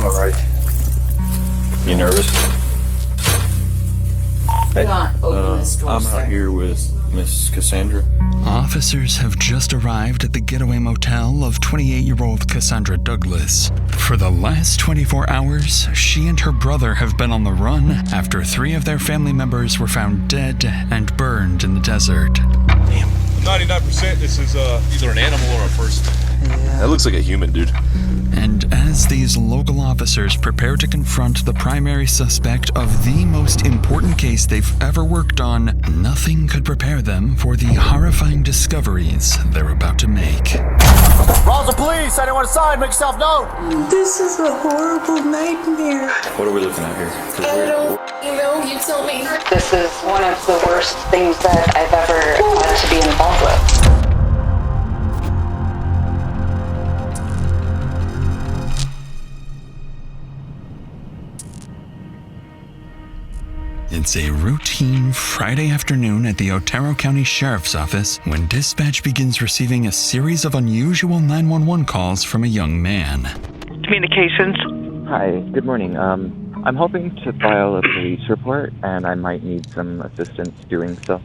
alright. You nervous? Hey, I'm out here with Miss Cassandra. Officers have just arrived at the getaway motel of 28-year-old Cassandra Douglas. For the last 24 hours, she and her brother have been on the run after 3 of their family members were found dead and burned in the desert. Damn. 99% this is either an animal or a person. Yeah. That looks like a human, dude. And as these local officers prepare to confront the primary suspect of the most important case they've ever worked on, nothing could prepare them for the horrifying discoveries they're about to make. Roger, police! Anyone inside, make yourself known! This is a horrible nightmare. What are we looking at here? I don't know, you tell me. This is one of the worst things that I've ever had to be involved with. It's a routine Friday afternoon at the Otero County Sheriff's Office when dispatch begins receiving a series of unusual 911 calls from a young man. Communications. Hi, good morning. I'm hoping to file a police report, and I might need some assistance doing so.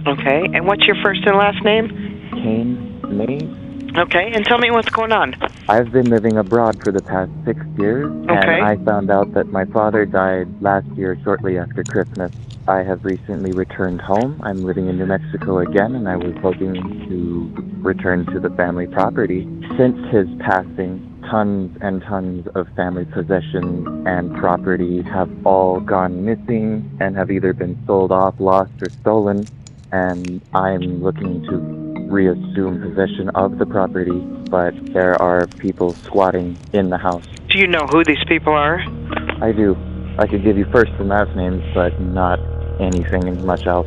Okay, and what's your first and last name? Kane Mayes. Okay, and tell me what's going on. I've been living abroad for the past 6 years, and I found out that my father died last year shortly after Christmas. I have recently returned home. I'm living in New Mexico again, and I was hoping to return to the family property. Since his passing, tons and tons of family possessions and property have all gone missing and have either been sold off, lost, or stolen, and I'm looking to reassume possession of the property, but there are people squatting in the house. Do you know who these people are? I do. I could give you first and last names, but not anything much else.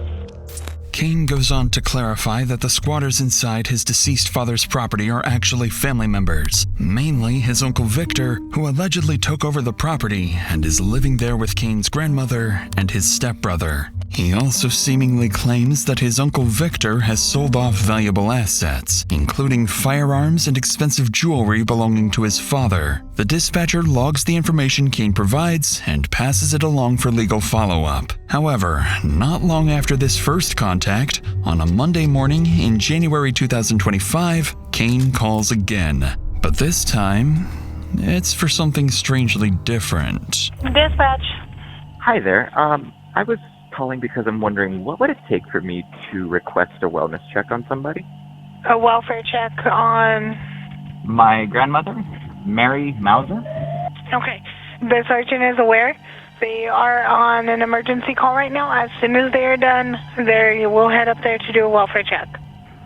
Kane goes on to clarify that the squatters inside his deceased father's property are actually family members, mainly his Uncle Victor, who allegedly took over the property and is living there with Kane's grandmother and his stepbrother. He also seemingly claims that his Uncle Victor has sold off valuable assets, including firearms and expensive jewelry belonging to his father. The dispatcher logs the information Kane provides and passes it along for legal follow-up. However, not long after this first contact, on a Monday morning in January 2025, Kane calls again. But this time, it's for something strangely different. Dispatch. Hi there. I was calling because I'm wondering, what would it take for me to request a wellness check on somebody? A welfare check on... My grandmother, Mary Mauser. Okay. The sergeant is aware. They are on an emergency call right now. As soon as they're done, we'll head up there to do a welfare check.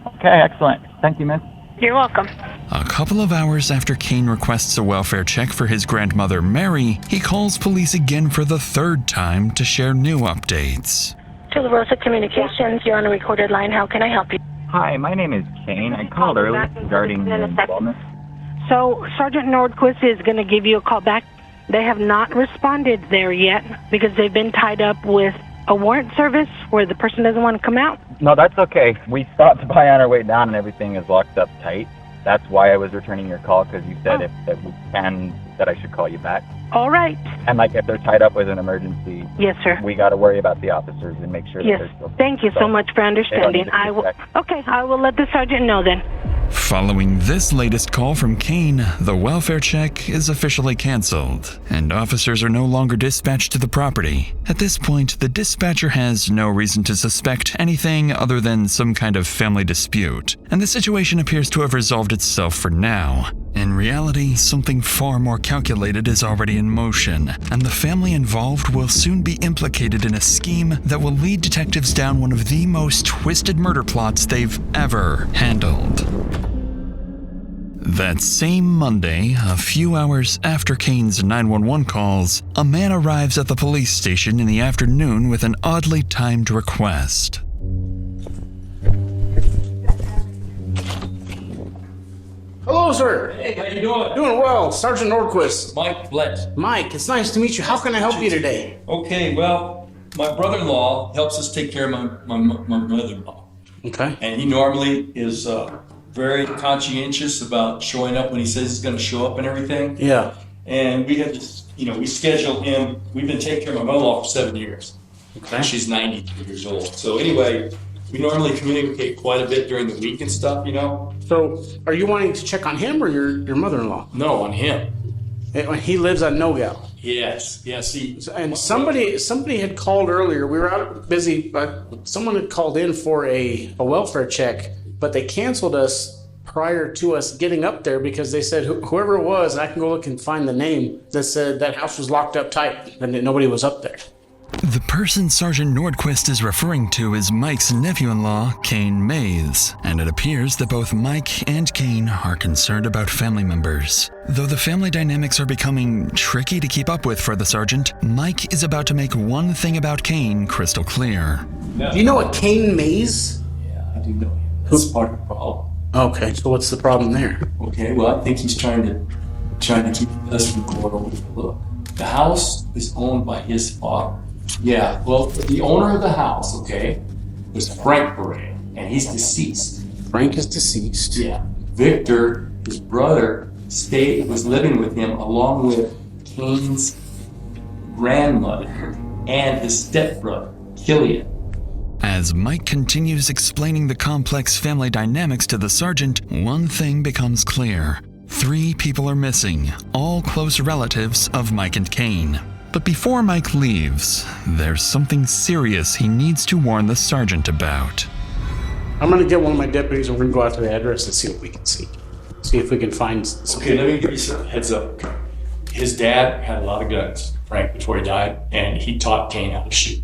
Okay, excellent. Thank you, miss. You're welcome. A couple of hours after Kane requests a welfare check for his grandmother Mary, he calls police again for the third time to share new updates. To La Rosa Communications, you're on a recorded line. How can I help you? Hi, my name is Kane. I called earlier regarding wellness. So, Sergeant Nordquist is going to give you a call back. They have not responded there yet because they've been tied up with a warrant service where the person doesn't want to come out. No, that's okay. We stopped by on our way down and everything is locked up tight. That's why I was returning your call, because you said if we can, that I should call you back. All right. And if they're tied up with an emergency, yes, sir, we got to worry about the officers and make sure that they're still... Thank you so much for understanding. I will let the sergeant know then. Following this latest call from Kane, the welfare check is officially canceled, and officers are no longer dispatched to the property. At this point, the dispatcher has no reason to suspect anything other than some kind of family dispute, and the situation appears to have resolved itself for now. In reality, something far more calculated is already in motion, and the family involved will soon be implicated in a scheme that will lead detectives down one of the most twisted murder plots they've ever handled. That same Monday, a few hours after Kane's 911 calls, a man arrives at the police station in the afternoon with an oddly timed request. Hello, sir. Hey, how you doing? Doing well. Sergeant Nordquist. Mike Blitz. Mike, it's nice to meet you. How can I help you today? Okay, well, my brother-in-law helps us take care of my mother-in-law. Okay. And he normally is very conscientious about showing up when he says he's going to show up and everything. Yeah. And we had this, we scheduled him. We've been taking care of my mother-in-law for 7 years. Okay. And she's 92 years old. So anyway, we normally communicate quite a bit during the week and stuff, So, are you wanting to check on him or your mother-in-law? No, on him. He lives on No-Gal. Yes. And somebody had called earlier. We were out busy, but someone had called in for a welfare check, but they canceled us prior to us getting up there because they said whoever it was, and I can go look and find the name, that said that house was locked up tight and that nobody was up there. The person Sergeant Nordquist is referring to is Mike's nephew-in-law, Kane Mayes, and it appears that both Mike and Kane are concerned about family members. Though the family dynamics are becoming tricky to keep up with for the sergeant, Mike is about to make one thing about Kane crystal clear. Do you know a Kane Mayes? Yeah, I do know him. That's part of the problem. Okay, so what's the problem there? Okay, well, I think he's trying to keep us from going over the look. The house is owned by his father. Yeah, well, the owner of the house, okay, was Frank Perea, and he's deceased. Frank is deceased. Yeah. Victor, his brother, was living with him along with Kane's grandmother and his stepbrother, Killian. As Mike continues explaining the complex family dynamics to the sergeant, one thing becomes clear. 3 people are missing, all close relatives of Mike and Kane. But before Mike leaves, there's something serious he needs to warn the sergeant about. I'm going to get one of my deputies and we're going to go out to the address and see what we can see. See if we can find something. Okay, let me give you some heads up. His dad had a lot of guns, Frank, before he died, and he taught Kane how to shoot.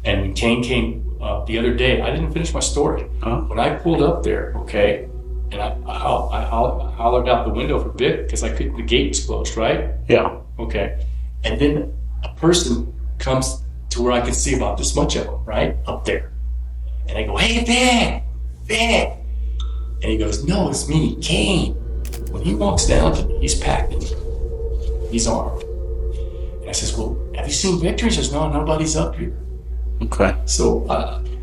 And when Kane came the other day, I didn't finish my story. Huh? When I pulled up there, okay, and I hollered out the window for Vic because the gate was closed, right? Yeah. Okay. And then a person comes to where I can see about this much of him, right? Up there. And I go, hey, Vic. And he goes, no, it's me, Kane. When he walks down to me, he's packed in. He's armed. And I says, well, have you seen Victor? He says, no, nobody's up here. Okay. So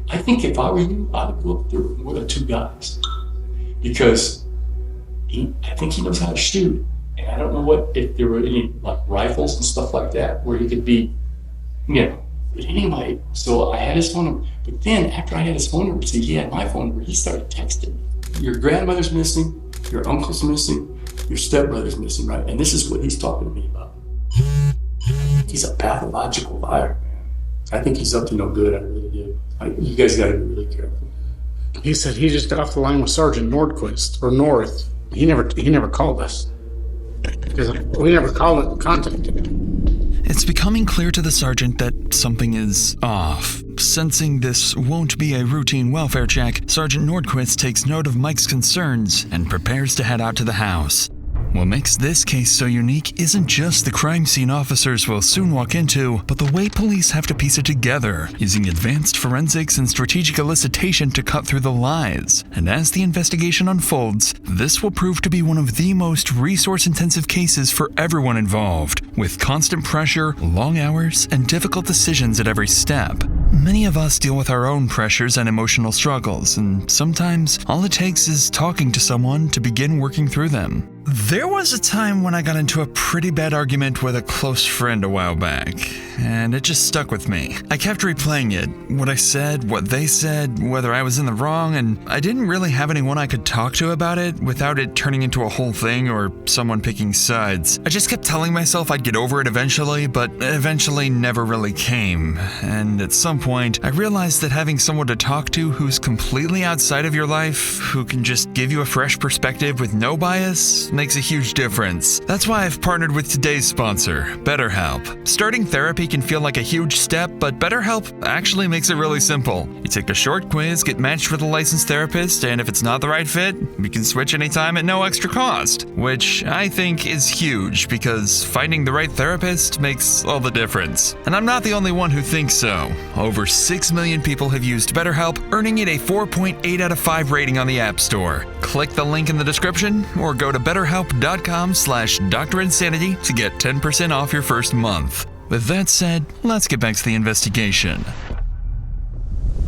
I think if I were you, I would go up there with the 2 guys. Because I think he knows how to shoot. And I don't know if there were any rifles and stuff like that where he could be, But anyway, so I had his phone number. But then after I had his phone number, he had my phone number, he started texting me. Your grandmother's missing, your uncle's missing, your stepbrother's missing, right? And this is what he's talking to me about. He's a pathological liar, man. I think he's up to no good, I really do. You guys gotta be really careful. He said he just got off the line with Sergeant Nordquist, or North. He never called us. Because we never contacted him. It's becoming clear to the sergeant that something is off. Sensing this won't be a routine welfare check, Sergeant Nordquist takes note of Mike's concerns and prepares to head out to the house. What makes this case so unique isn't just the crime scene officers will soon walk into, but the way police have to piece it together, using advanced forensics and strategic elicitation to cut through the lies. And as the investigation unfolds, this will prove to be one of the most resource-intensive cases for everyone involved, with constant pressure, long hours, and difficult decisions at every step. Many of us deal with our own pressures and emotional struggles, and sometimes all it takes is talking to someone to begin working through them. There was a time when I got into a pretty bad argument with a close friend a while back, and it just stuck with me. I kept replaying it, what I said, what they said, whether I was in the wrong, and I didn't really have anyone I could talk to about it without it turning into a whole thing or someone picking sides. I just kept telling myself I'd get over it eventually, but eventually never really came. And at some point, I realized that having someone to talk to who's completely outside of your life, who can just give you a fresh perspective with no bias, makes a huge difference. That's why I've partnered with today's sponsor, BetterHelp. Starting therapy can feel like a huge step, but BetterHelp actually makes it really simple. You take a short quiz, get matched with a licensed therapist, and if it's not the right fit, we can switch anytime at no extra cost, which I think is huge because finding the right therapist makes all the difference. And I'm not the only one who thinks so. Over 6 million people have used BetterHelp, earning it a 4.8 out of 5 rating on the App Store. Click the link in the description or go to BetterHelp.com/DrInsanity to get 10% off your first month. With that said, let's get back to the investigation.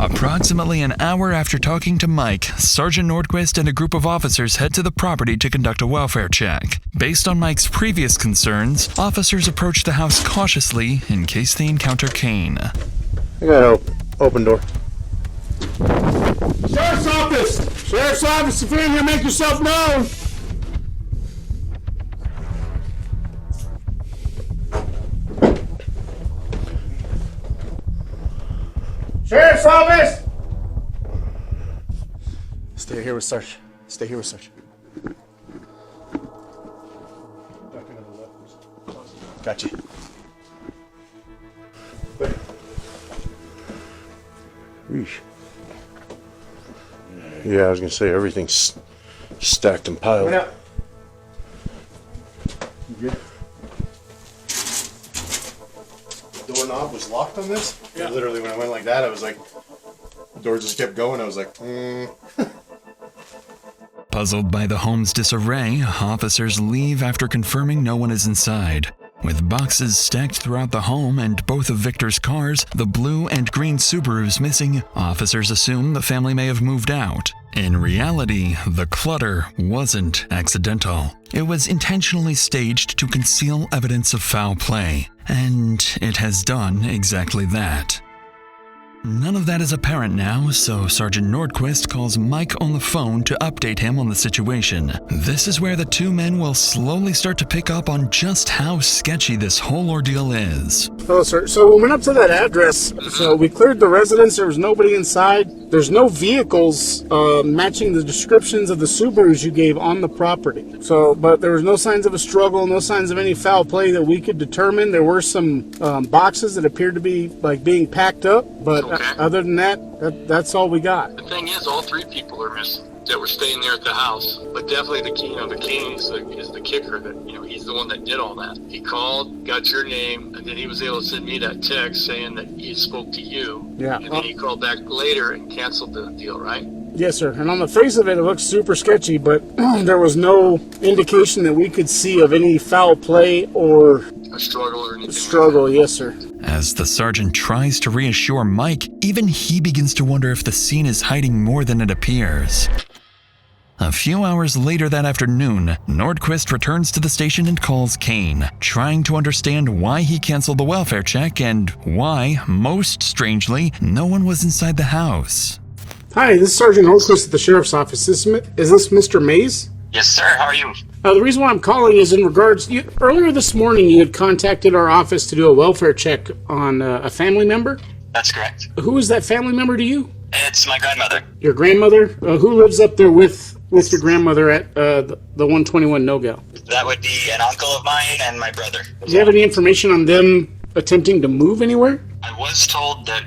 Approximately an hour after talking to Mike, Sergeant Nordquist and a group of officers head to the property to conduct a welfare check. Based on Mike's previous concerns, officers approach the house cautiously in case they encounter Kane. I got an open door. Sheriff's office! Sheriff's office, if you're in here, make yourself known! Sheriff's office! Stay here with Sarge. Stay here with Sarge. Got you. Eesh. Yeah, I was gonna say everything's stacked and piled. Went out. You good? The doorknob was locked on this? Yeah. Literally, when I went like that, I was like, the door just kept going. I was like, Puzzled by the home's disarray, officers leave after confirming no one is inside. With boxes stacked throughout the home and both of Victor's cars, the blue and green Subarus missing, officers assume the family may have moved out. In reality, the clutter wasn't accidental. It was intentionally staged to conceal evidence of foul play, and it has done exactly that. None of that is apparent now, so Sergeant Nordquist calls Mike on the phone to update him on the situation. This is where the two men will slowly start to pick up on just how sketchy this whole ordeal is. Hello, sir. So we went up to that address. So we cleared the residence. There was nobody inside. There's no vehicles matching the descriptions of the Subarus you gave on the property. So, but there was no signs of a struggle, no signs of any foul play that we could determine. There were some boxes that appeared to be like being packed up, but other than that, that's all we got. The thing is, all three people are missing that were staying there at the house. But definitely the King is the kicker. That he's the one that did all that. He called, got your name, and then he was able to send me that text saying that he spoke to you. Yeah. And then he called back later and canceled the deal, right? Yes, sir. And on the face of it, it looks super sketchy, but there was no indication that we could see of any foul play or a struggle or anything. Struggle, yes, sir. As the sergeant tries to reassure Mike, even he begins to wonder if the scene is hiding more than it appears. A few hours later that afternoon, Nordquist returns to the station and calls Kane, trying to understand why he canceled the welfare check and why, most strangely, no one was inside the house. Hi, this is Sergeant Nordquist at the Sheriff's Office. Is this Mr. Mayes? Yes, sir. How are you? The reason why I'm calling is in regards... earlier this morning, you had contacted our office to do a welfare check on a family member. That's correct. Who is that family member to you? It's my grandmother. Your grandmother? Who lives up there with your grandmother at the 121 No-Go? That would be an uncle of mine and my brother. Do you have any information on them attempting to move anywhere? I was told that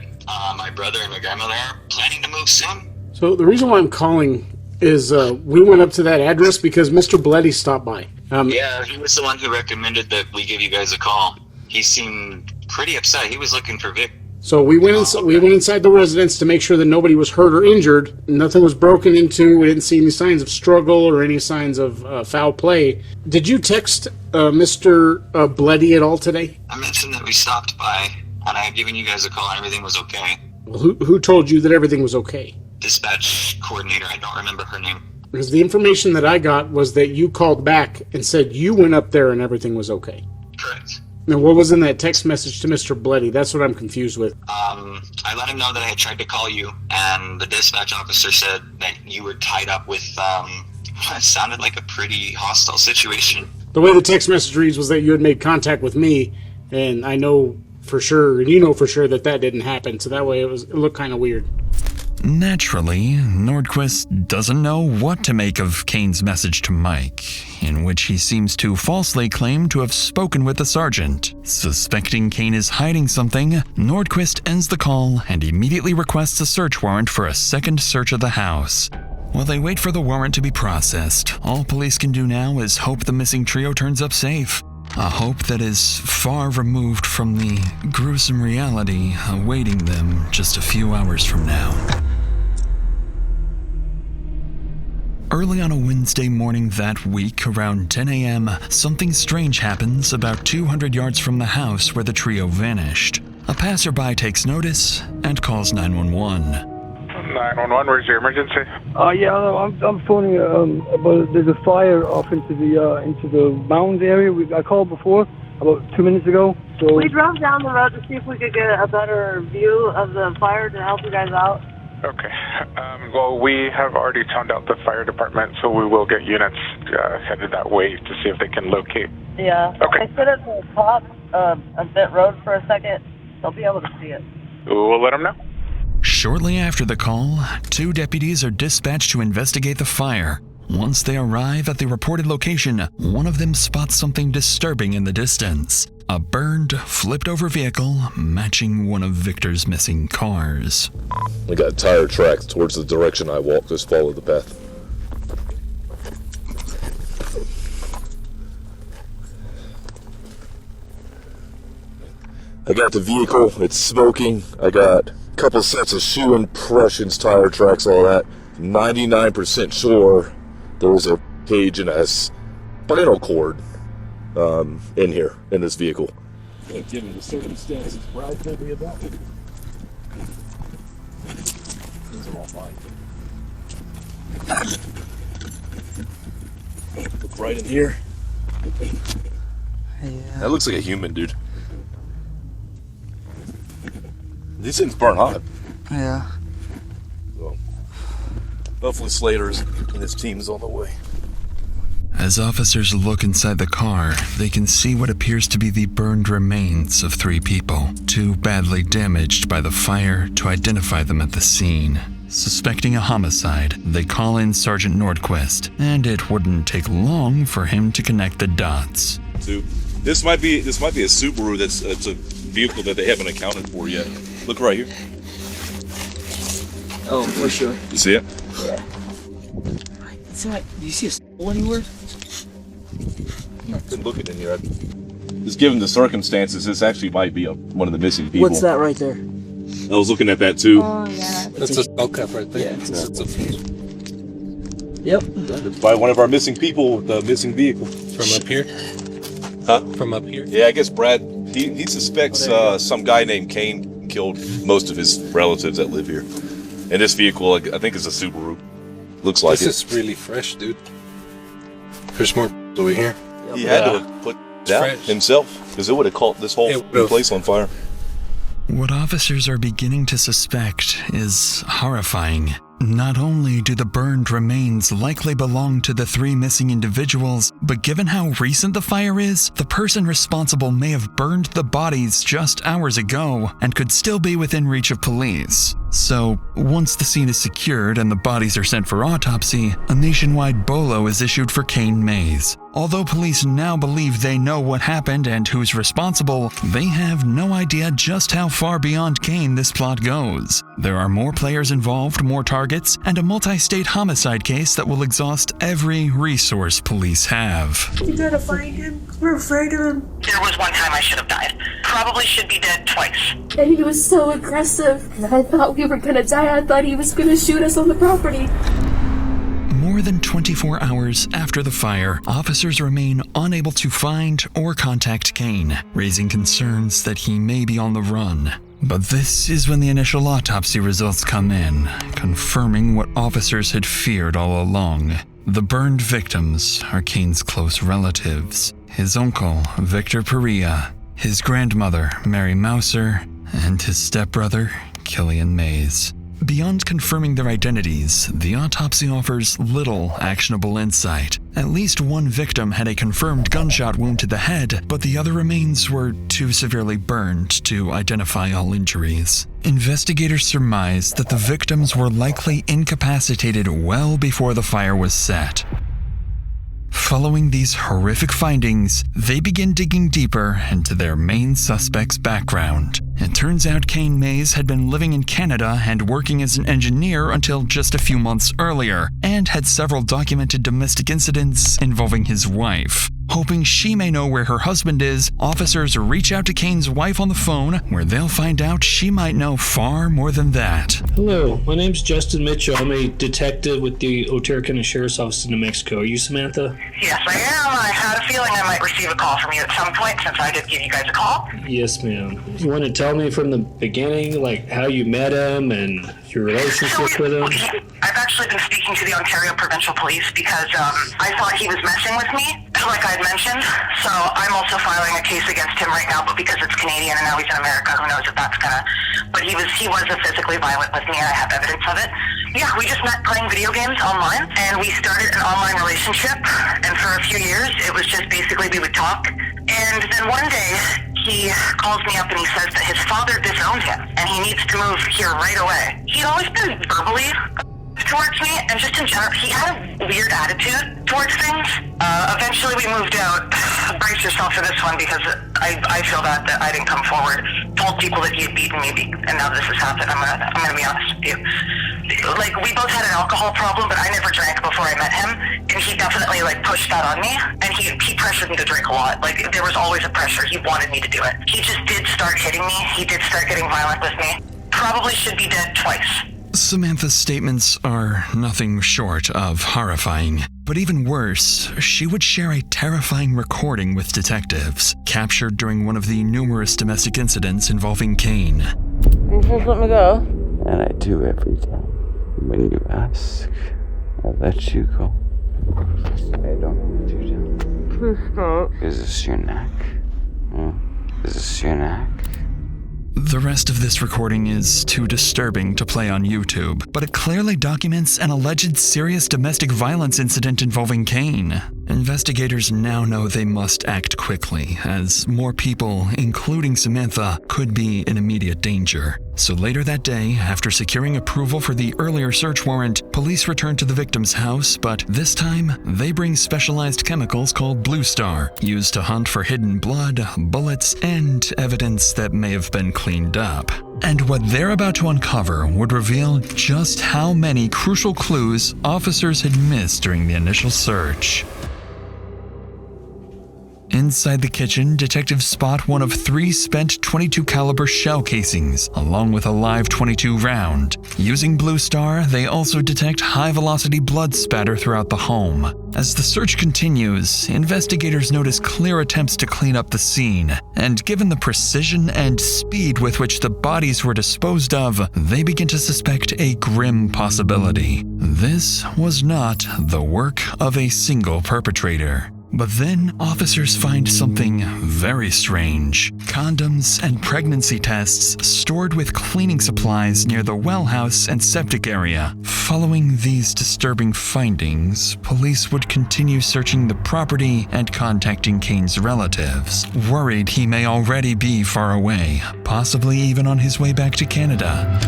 my brother and my grandmother are planning to move soon. So the reason why I'm calling is we went up to that address because Mr. Bleddy stopped by. Yeah, he was the one who recommended that we give you guys a call. He seemed pretty upset. He was looking for Vic. So we went inside the residence to make sure that nobody was hurt or injured. Nothing was broken into. We didn't see any signs of struggle or any signs of foul play. Did you text Mr. Bleddy at all today? I mentioned that we stopped by and I had given you guys a call and everything was okay. Well, who told you that everything was okay? Dispatch coordinator. I don't remember her name. Because the information that I got was that you called back and said you went up there and everything was okay. Correct. Now, what was in that text message to Mr. Bleddy? That's what I'm confused with. I let him know that I had tried to call you, and the dispatch officer said that you were tied up with, it sounded like a pretty hostile situation. The way the text message reads was that you had made contact with me, and I know for sure, and you know for sure that didn't happen, so that way it looked kind of weird. Naturally, Nordquist doesn't know what to make of Kane's message to Mike, in which he seems to falsely claim to have spoken with the sergeant. Suspecting Kane is hiding something, Nordquist ends the call and immediately requests a search warrant for a second search of the house. While they wait for the warrant to be processed, all police can do now is hope the missing trio turns up safe. A hope that is far removed from the gruesome reality awaiting them just a few hours from now. Early on a Wednesday morning that week, around 10 a.m., something strange happens about 200 yards from the house where the trio vanished. A passerby takes notice and calls 911. 911, where's your emergency? Yeah, I'm phoning about there's a fire off into the mountains area. I called before about 2 minutes ago. So we drove down the road to see if we could get a better view of the fire to help you guys out. Okay. Well, we have already toned out the fire department, so we will get units headed that way to see if they can locate. Yeah. Okay. I sit at the top of that road for a second. They'll be able to see it. We'll let them know. Shortly after the call, 2 deputies are dispatched to investigate the fire. Once they arrive at the reported location, one of them spots something disturbing in the distance. A burned, flipped-over vehicle matching one of Victor's missing cars. We got tire tracks towards the direction I walked. Just follow the path. I got the vehicle. It's smoking. I got a couple sets of shoe impressions, tire tracks, all that. 99% sure there was a cage and a spinal cord in here, in this vehicle. Given the circumstances, Brad told me about it. Things are all fine. Look right in here. Yeah. That looks like a human, dude. These things burn hot. Yeah. Well, hopefully Slater's and his team's on the way. As officers look inside the car, they can see what appears to be the burned remains of 3 people, too badly damaged by the fire to identify them at the scene. Suspecting a homicide, they call in Sergeant Nordquist, and it wouldn't take long for him to connect the dots. So this might be a Subaru. It's a vehicle that they haven't accounted for yet. Look right here. Oh, for sure. You see it? Yeah. Do you see a soul anywhere? I've been looking in here. Just given the circumstances, this actually might be one of the missing people. What's that right there? I was looking at that too. Oh, yeah. That's a skull cap right there. Yeah. Yep. It's by one of our missing people, the missing vehicle. From up here? Huh? From up here? Yeah, I guess Brad, he suspects some guy named Kane killed most of his relatives that live here. And this vehicle, I think, is a Subaru. Looks like this is really fresh, dude. There's more over here. He had to have put that himself, because it would have caught this whole place on fire. What officers are beginning to suspect is horrifying. Not only do the burned remains likely belong to the 3 missing individuals, but given how recent the fire is, the person responsible may have burned the bodies just hours ago and could still be within reach of police. So, once the scene is secured and the bodies are sent for autopsy, a nationwide BOLO is issued for Kane Mayes. Although police now believe they know what happened and who's responsible, they have no idea just how far beyond Kane this plot goes. There are more players involved, more targets, and a multi-state homicide case that will exhaust every resource police have. You gotta find him. We're afraid of him. There was one time I should have died. Probably should be dead twice. And he was so aggressive. I thought we were gonna die. I thought he was gonna shoot us on the property. More than 24 hours after the fire, officers remain unable to find or contact Kane, raising concerns that he may be on the run. But this is when the initial autopsy results come in, confirming what officers had feared all along. The burned victims are Kane's close relatives, his uncle, Victor Perea, his grandmother, Mary Mouser, and his stepbrother, Killian Mayes. Beyond confirming their identities, the autopsy offers little actionable insight. At least one victim had a confirmed gunshot wound to the head, but the other remains were too severely burned to identify all injuries. Investigators surmise that the victims were likely incapacitated well before the fire was set. Following these horrific findings, they begin digging deeper into their main suspect's background. It turns out Kane Mayes had been living in Canada and working as an engineer until just a few months earlier, and had several documented domestic incidents involving his wife. Hoping she may know where her husband is, officers reach out to Kane's wife on the phone, where they'll find out she might know far more than that. Hello, my name's Justin Mitchell. I'm a detective with the Otero County Sheriff's Office in New Mexico. Are you Samantha? Yes, I am. I had a feeling I might receive a call from you at some point since I did give you guys a call. Yes, ma'am. You want to tell me from the beginning, like how you met him and your relationship with him? I've actually been speaking to the Ontario Provincial Police because I thought he was messing with me, like I had mentioned. So I'm also filing a case against him right now, but because it's Canadian and now he's in America, who knows if that's gonna... But he was physically violent with me, and I have evidence of it. Yeah, we just met playing video games online, and we started an online relationship, and for a few years, it was just basically we would talk. And then one day, he calls me up and he says that his father disowned him, and he needs to move here right away. He'd always been verbally towards me, and just in general, he had a weird attitude towards things. Eventually we moved out. Brace yourself for this one, because I feel that I didn't come forward, told people that he had beaten me, and now this has happened. I'm gonna be honest with you. Like, we both had an alcohol problem, but I never drank before I met him, and he definitely, pushed that on me, and he pressured me to drink a lot. Like, there was always a pressure. He wanted me to do it. He just did start hitting me. He did start getting violent with me. Probably should be dead twice. Samantha's statements are nothing short of horrifying. But even worse, she would share a terrifying recording with detectives, captured during one of the numerous domestic incidents involving Kane. You just let me go. And I do every time. When you ask, I let you go. I don't want you to. Please stop. Is this your neck? Is this your neck? The rest of this recording is too disturbing to play on YouTube, but it clearly documents an alleged serious domestic violence incident involving Kane. Investigators now know they must act quickly, as more people, including Samantha, could be in immediate danger. So later that day, after securing approval for the earlier search warrant, police return to the victim's house, but this time, they bring specialized chemicals called Blue Star, used to hunt for hidden blood, bullets, and evidence that may have been cleaned up. And what they're about to uncover would reveal just how many crucial clues officers had missed during the initial search. Inside the kitchen, detectives spot one of 3 spent .22 caliber shell casings, along with a live .22 round. Using Blue Star, they also detect high-velocity blood spatter throughout the home. As the search continues, investigators notice clear attempts to clean up the scene, and given the precision and speed with which the bodies were disposed of, they begin to suspect a grim possibility. This was not the work of a single perpetrator. But then, officers find something very strange. Condoms and pregnancy tests stored with cleaning supplies near the well house and septic area. Following these disturbing findings, police would continue searching the property and contacting Kane's relatives, worried he may already be far away, possibly even on his way back to Canada.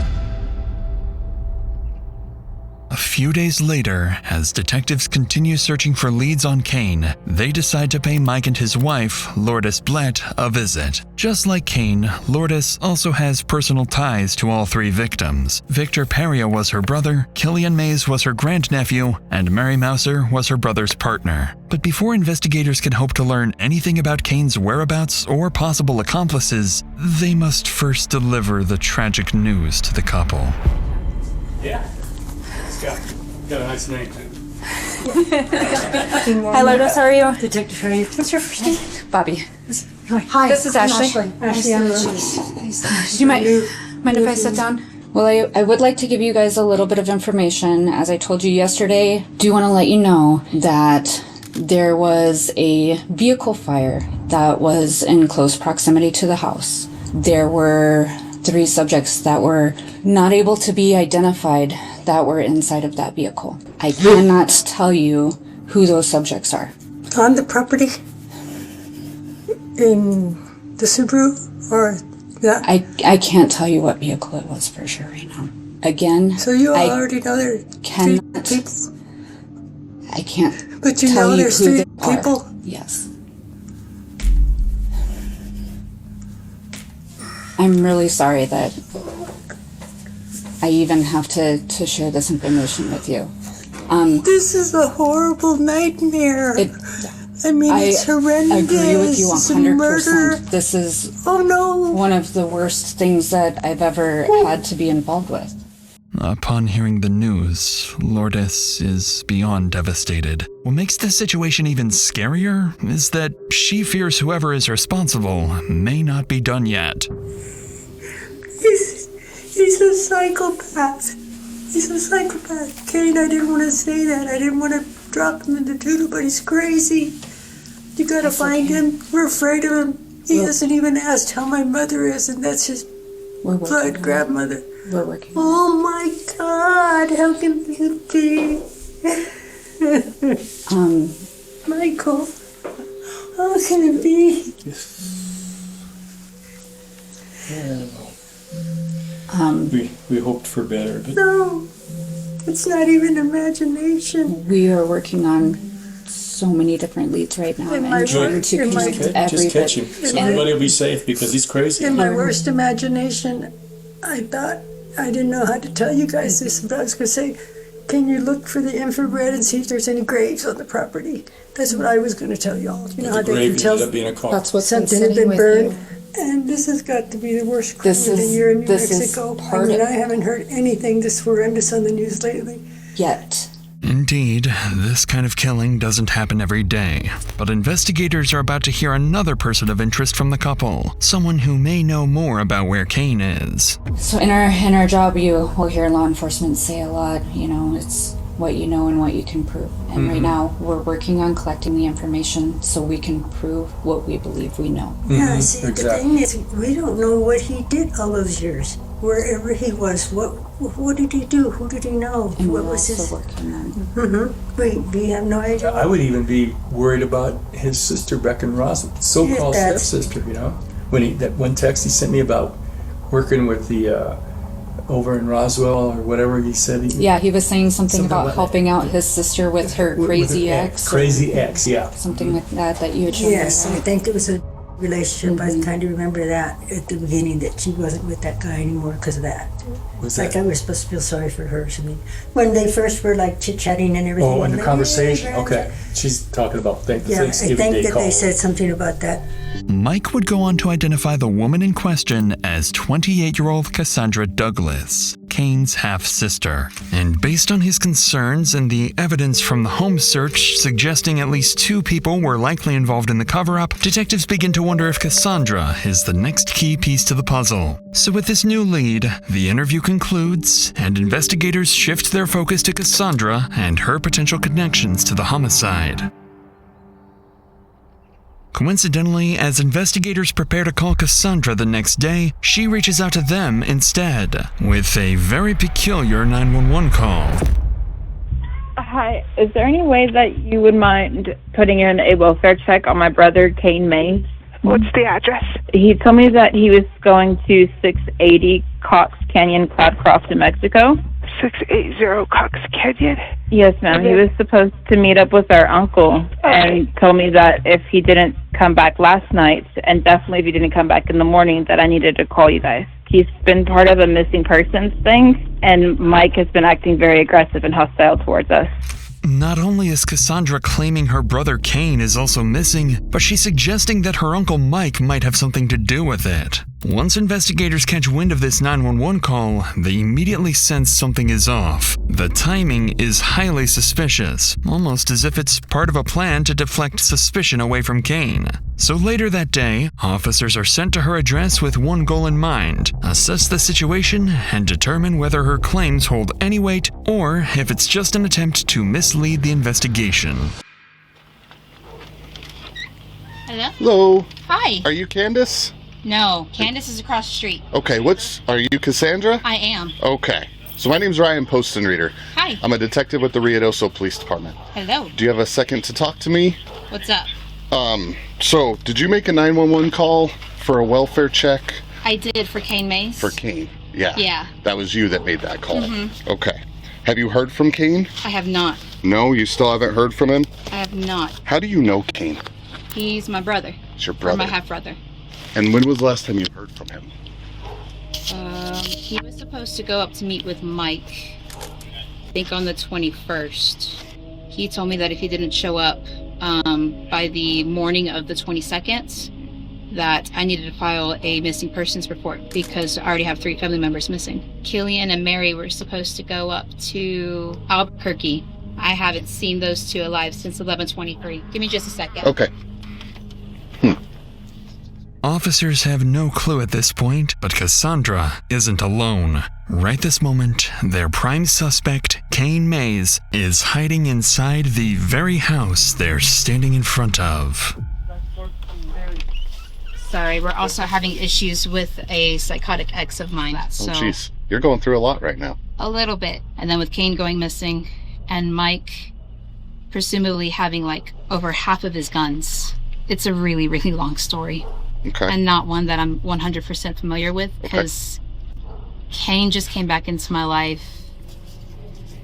A few days later, as detectives continue searching for leads on Kane, they decide to pay Mike and his wife, Lourdes Blett, a visit. Just like Kane, Lourdes also has personal ties to all 3 victims. Victor Perea was her brother, Killian Mayes was her grandnephew, and Mary Mouser was her brother's partner. But before investigators can hope to learn anything about Kane's whereabouts or possible accomplices, they must first deliver the tragic news to the couple. Yeah. Got a nice name, too. Hi, Lourdes, how are you? Detective, how are you? What's your first name? Bobby. Hi, this is Ashley. Ashley, Do you mind if I sit down? Well, I would like to give you guys a little bit of information. As I told you yesterday, do want to let you know that there was a vehicle fire that was in close proximity to the house. There were 3 subjects that were not able to be identified that were inside of that vehicle. I cannot tell you who those subjects are. On the property? In the Subaru? Or that? I can't tell you what vehicle it was for sure right now. Again, so you already know there are 3 people? I can't but you tell know you there's who 3 they people? Are. Yes. I'm really sorry that I even have to share this information with you. This is a horrible nightmare. I mean, it's horrendous. I agree with you It's 100%. murder. This is no. one of the worst things that I've ever had to be involved with. Upon hearing the news, Lourdes is beyond devastated. What makes the situation even scarier is that she fears whoever is responsible may not be done yet. He's a psychopath. He's a psychopath. Kane, I didn't want to say that. I didn't want to drop him in the doodle, but he's crazy. You gotta find him. We're afraid of him. He hasn't even asked how my mother is, and that's his blood grandmother. We're working. Oh my God! How can it be? Michael, how can it be? We hoped for better, but No, it's not even imagination. We are working on so many different leads right now and trying to connect every just catch him. bit. So everybody will be safe because he's crazy. In my worst imagination, I thought I didn't know how to tell you guys this, but I was going to say, can you look for the infrared and see if there's any graves on the property? That's what I was going to tell y'all. You know how the they can grave tell ended up being a car. That's what's something had been burned. And this has got to be the worst crime of the year in New Mexico. I mean, I haven't heard anything this horrendous on the news lately. Yet. Indeed, this kind of killing doesn't happen every day, but investigators are about to hear another person of interest from the couple, someone who may know more about where Kane is. So in our job, you will hear law enforcement say a lot, it's what you know and what you can prove. And right now, we're working on collecting the information so we can prove what we believe we know. Yeah, see, the thing is, we don't know what he did all those years. Wherever he was, what did he do? Who did he know? And what we're was his? also working on We have no idea. I would even be worried about his sister, Beck and Ross, so-called That's- stepsister, When that one text he sent me about working with the, over in Roswell or whatever he said. he was saying something about like helping out his sister with her crazy ex. Crazy ex, yeah. Something like that you had shown Yes, me. I think it was a relationship. I kind of remember that at the beginning, that she wasn't with that guy anymore because of that. Was Like I was supposed to feel sorry for her. I mean, when they first were like chit-chatting and everything. Oh, in the like, conversation. "Yeah, Okay. She's talking about Yeah, I Thanksgiving think Day that call. they said something about that. Mike would go on to identify the woman in question as 28-year-old Cassandra Douglas, Kane's half-sister. And based on his concerns and the evidence from the home search suggesting at least 2 people were likely involved in the cover-up, detectives begin to wonder if Cassandra is the next key piece to the puzzle. So with this new lead, the interview concludes, and investigators shift their focus to Cassandra and her potential connections to the homicide. Coincidentally, as investigators prepare to call Cassandra the next day, she reaches out to them instead, with a very peculiar 911 call. Hi, is there any way that you would mind putting in a welfare check on my brother, Kane Mayes? What's the address? He told me that he was going to 680 Cox Canyon, Cloudcroft, New Mexico. 680 Cox Canyon? Yes, ma'am. He was supposed to meet up with our uncle and told me that if he didn't come back last night, and definitely if he didn't come back in the morning, that I needed to call you guys. He's been part of a missing persons thing, and Mike has been acting very aggressive and hostile towards us. Not only is Cassandra claiming her brother Kane is also missing, but she's suggesting that her uncle Mike might have something to do with it. Once investigators catch wind of this 911 call, they immediately sense something is off. The timing is highly suspicious, almost as if it's part of a plan to deflect suspicion away from Kane. So later that day, officers are sent to her address with one goal in mind: assess the situation and determine whether her claims hold any weight or if it's just an attempt to mislead the investigation. Hello? Hello. Hi. Are you Candace? No, Candace is across the street. Okay, are you Cassandra? I am. Okay. So my name's Ryan Poston Reader. Hi. I'm a detective with the Ruidoso Police Department. Hello. Do you have a second to talk to me? What's up? So did you make a 911 call for a welfare check? I did for Kane Mayes. For Kane, yeah. Yeah. That was you that made that call. Mm-hmm. Okay. Have you heard from Kane? I have not. No, you still haven't heard from him? I have not. How do you know Kane? He's my brother. It's your Or brother? my half-brother. And when was the last time you heard from him? He was supposed to go up to meet with Mike, I think on the 21st. He told me that if he didn't show up, by the morning of the 22nd that I needed to file a missing persons report because I already have 3 family members missing. Killian and Mary were supposed to go up to Albuquerque. I haven't seen those 2 alive since 11/23. Give me just a second. Okay. Officers have no clue at this point, but Cassandra isn't alone. Right this moment, their prime suspect, Kane Mayes, is hiding inside the very house they're standing in front of. Sorry, we're also having issues with a psychotic ex of mine. So Oh, jeez. You're going through a lot right now. a little bit. And then with Kane going missing and Mike presumably having like over half of his guns. It's a really, really long story. Okay. And not one that I'm 100% familiar with because Kane just came back into my life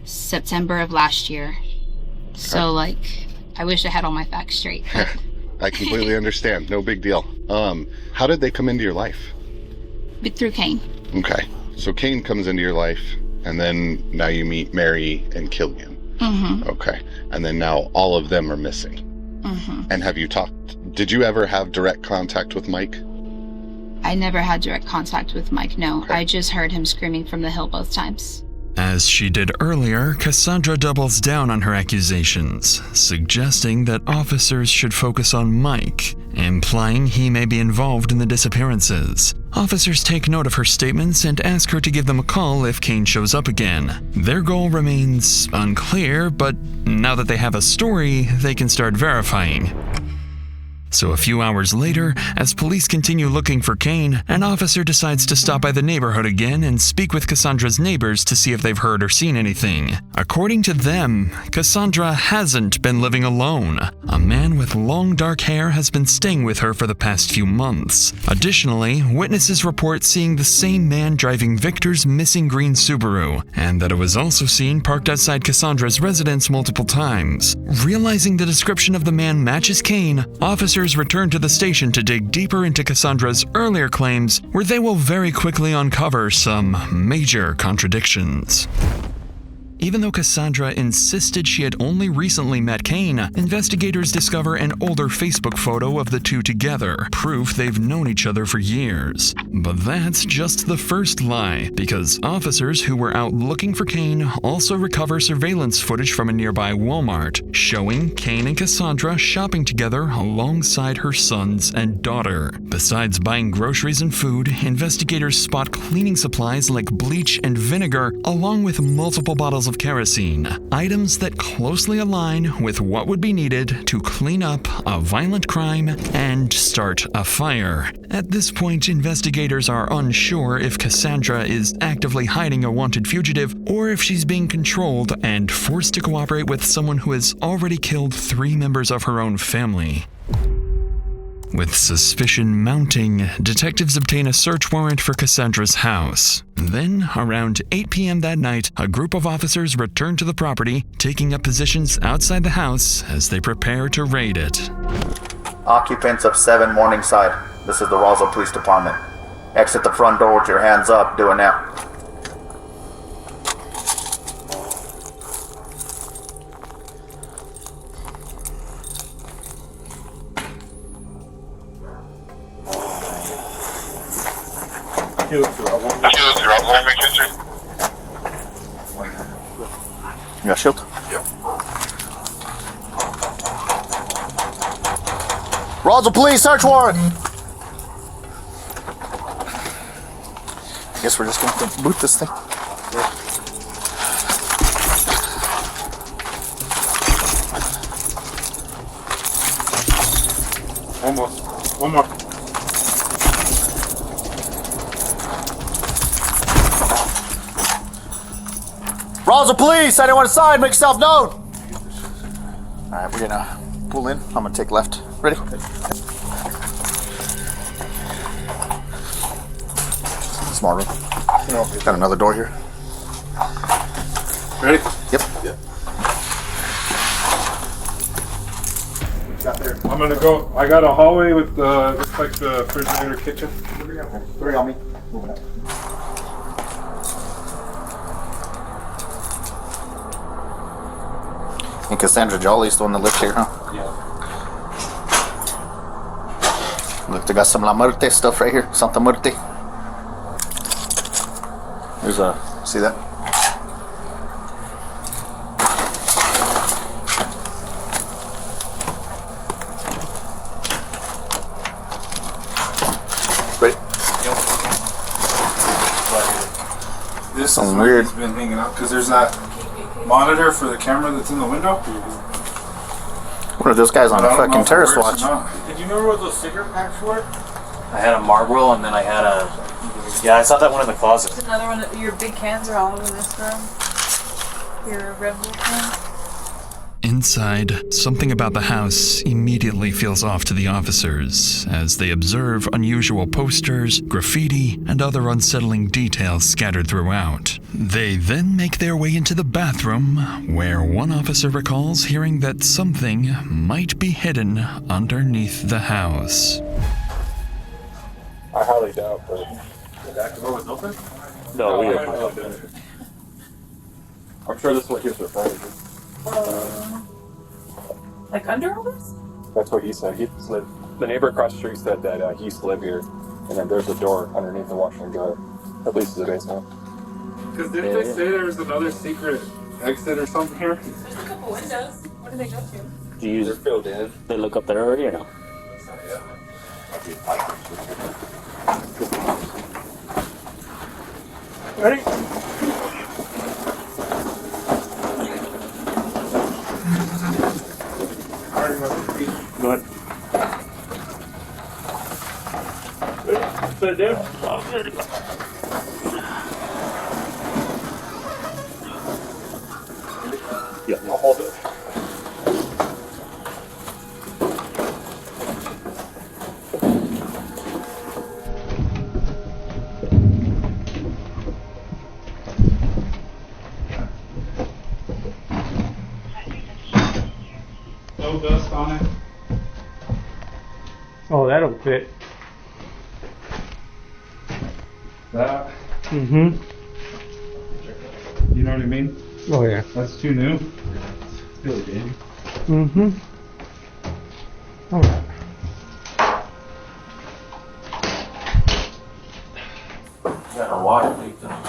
September of last year. So like, I wish I had all my facts straight. I completely understand. No big deal. How did they come into your life? But through Kane. Okay. So Kane comes into your life, and then now you meet Mary and Killian. Mm-hmm. Okay. And then now all of them are missing. Mm-hmm. And have you did you ever have direct contact with Mike? I never had direct contact with Mike, no. I just heard him screaming from the hill both times. As she did earlier, Cassandra doubles down on her accusations, suggesting that officers should focus on Mike, implying he may be involved in the disappearances. Officers take note of her statements and ask her to give them a call if Kane shows up again. Their goal remains unclear, but now that they have a story, they can start verifying. So a few hours later, as police continue looking for Kane, an officer decides to stop by the neighborhood again and speak with Cassandra's neighbors to see if they've heard or seen anything. According to them, Cassandra hasn't been living alone. A man with long dark hair has been staying with her for the past few months. Additionally, witnesses report seeing the same man driving Victor's missing green Subaru, and that it was also seen parked outside Cassandra's residence multiple times. Realizing the description of the man matches Kane, officers return to the station to dig deeper into Cassandra's earlier claims, where they will very quickly uncover some major contradictions. Even though Cassandra insisted she had only recently met Kane, investigators discover an older Facebook photo of the two together, proof they've known each other for years. But that's just the first lie, because officers who were out looking for Kane also recover surveillance footage from a nearby Walmart, showing Kane and Cassandra shopping together alongside her sons and daughter. Besides buying groceries and food, investigators spot cleaning supplies like bleach and vinegar, along with multiple bottles of kerosene, items that closely align with what would be needed to clean up a violent crime and start a fire. At this point, investigators are unsure if Cassandra is actively hiding a wanted fugitive or if she's being controlled and forced to cooperate with someone who has already killed 3 members of her own family. With suspicion mounting, detectives obtain a search warrant for Cassandra's house. Then, around 8 p.m. that night, a group of officers return to the property, taking up positions outside the house as they prepare to raid it. Occupants of 7 Morningside. This is the Roswell Police Department. Exit the front door with your hands up. Do it now. You got a shield? Yep. Roswell Police, search warrant! Guess we're just gonna have to boot this thing. One more. Roswell Police, anyone inside, make yourself known! Alright, we're gonna pull in. I'm gonna take left. Ready? Small room. Got another door here. Ready? Yep. I'm gonna go. I got a hallway with looks like the refrigerator kitchen. 3 on me. Moving up. And Cassandra Jolly's the one that lives here, huh? Yeah. Look, they got some La Muerte stuff right here. Santa Muerte. There's a, see that? Ready? This Something is where weird. he's been hanging out because there's that monitor for the camera that's in the window. What are those guys on I a don't know fucking if it terrorist works watch? or not. Did you remember what those cigarette packs were? I had a Marlboro and then I had a. Yeah, I saw that one in the closet. There's another one. Your big cans are all over this room. Your Red Bull can. Inside, something about the house immediately feels off to the officers as they observe unusual posters, graffiti, and other unsettling details scattered throughout. They then make their way into the bathroom, where one officer recalls hearing that something might be hidden underneath the house. I highly doubt, but the back door was open? No, we I highly doubt it. I'm sure this is what he was referring to. Like under all this? That's what he said. The neighbor across the street said that he used to live here, and then there's a door underneath the washer and dryer. At least the basement. Because didn't they say there was another secret exit or something here? There's a couple windows. What do they go to? Do you They're filled in. they look up there already or no? Ready? Go ahead. Put it down. Yeah. I'll hold it. No dust on it. Oh, that'll fit. That, Mm-hmm. you know what I mean? Oh, yeah. That's too new. Really big. Mm-hmm. All right. Got a water leak though.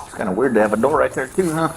It's kind of weird to have a door right there too, huh?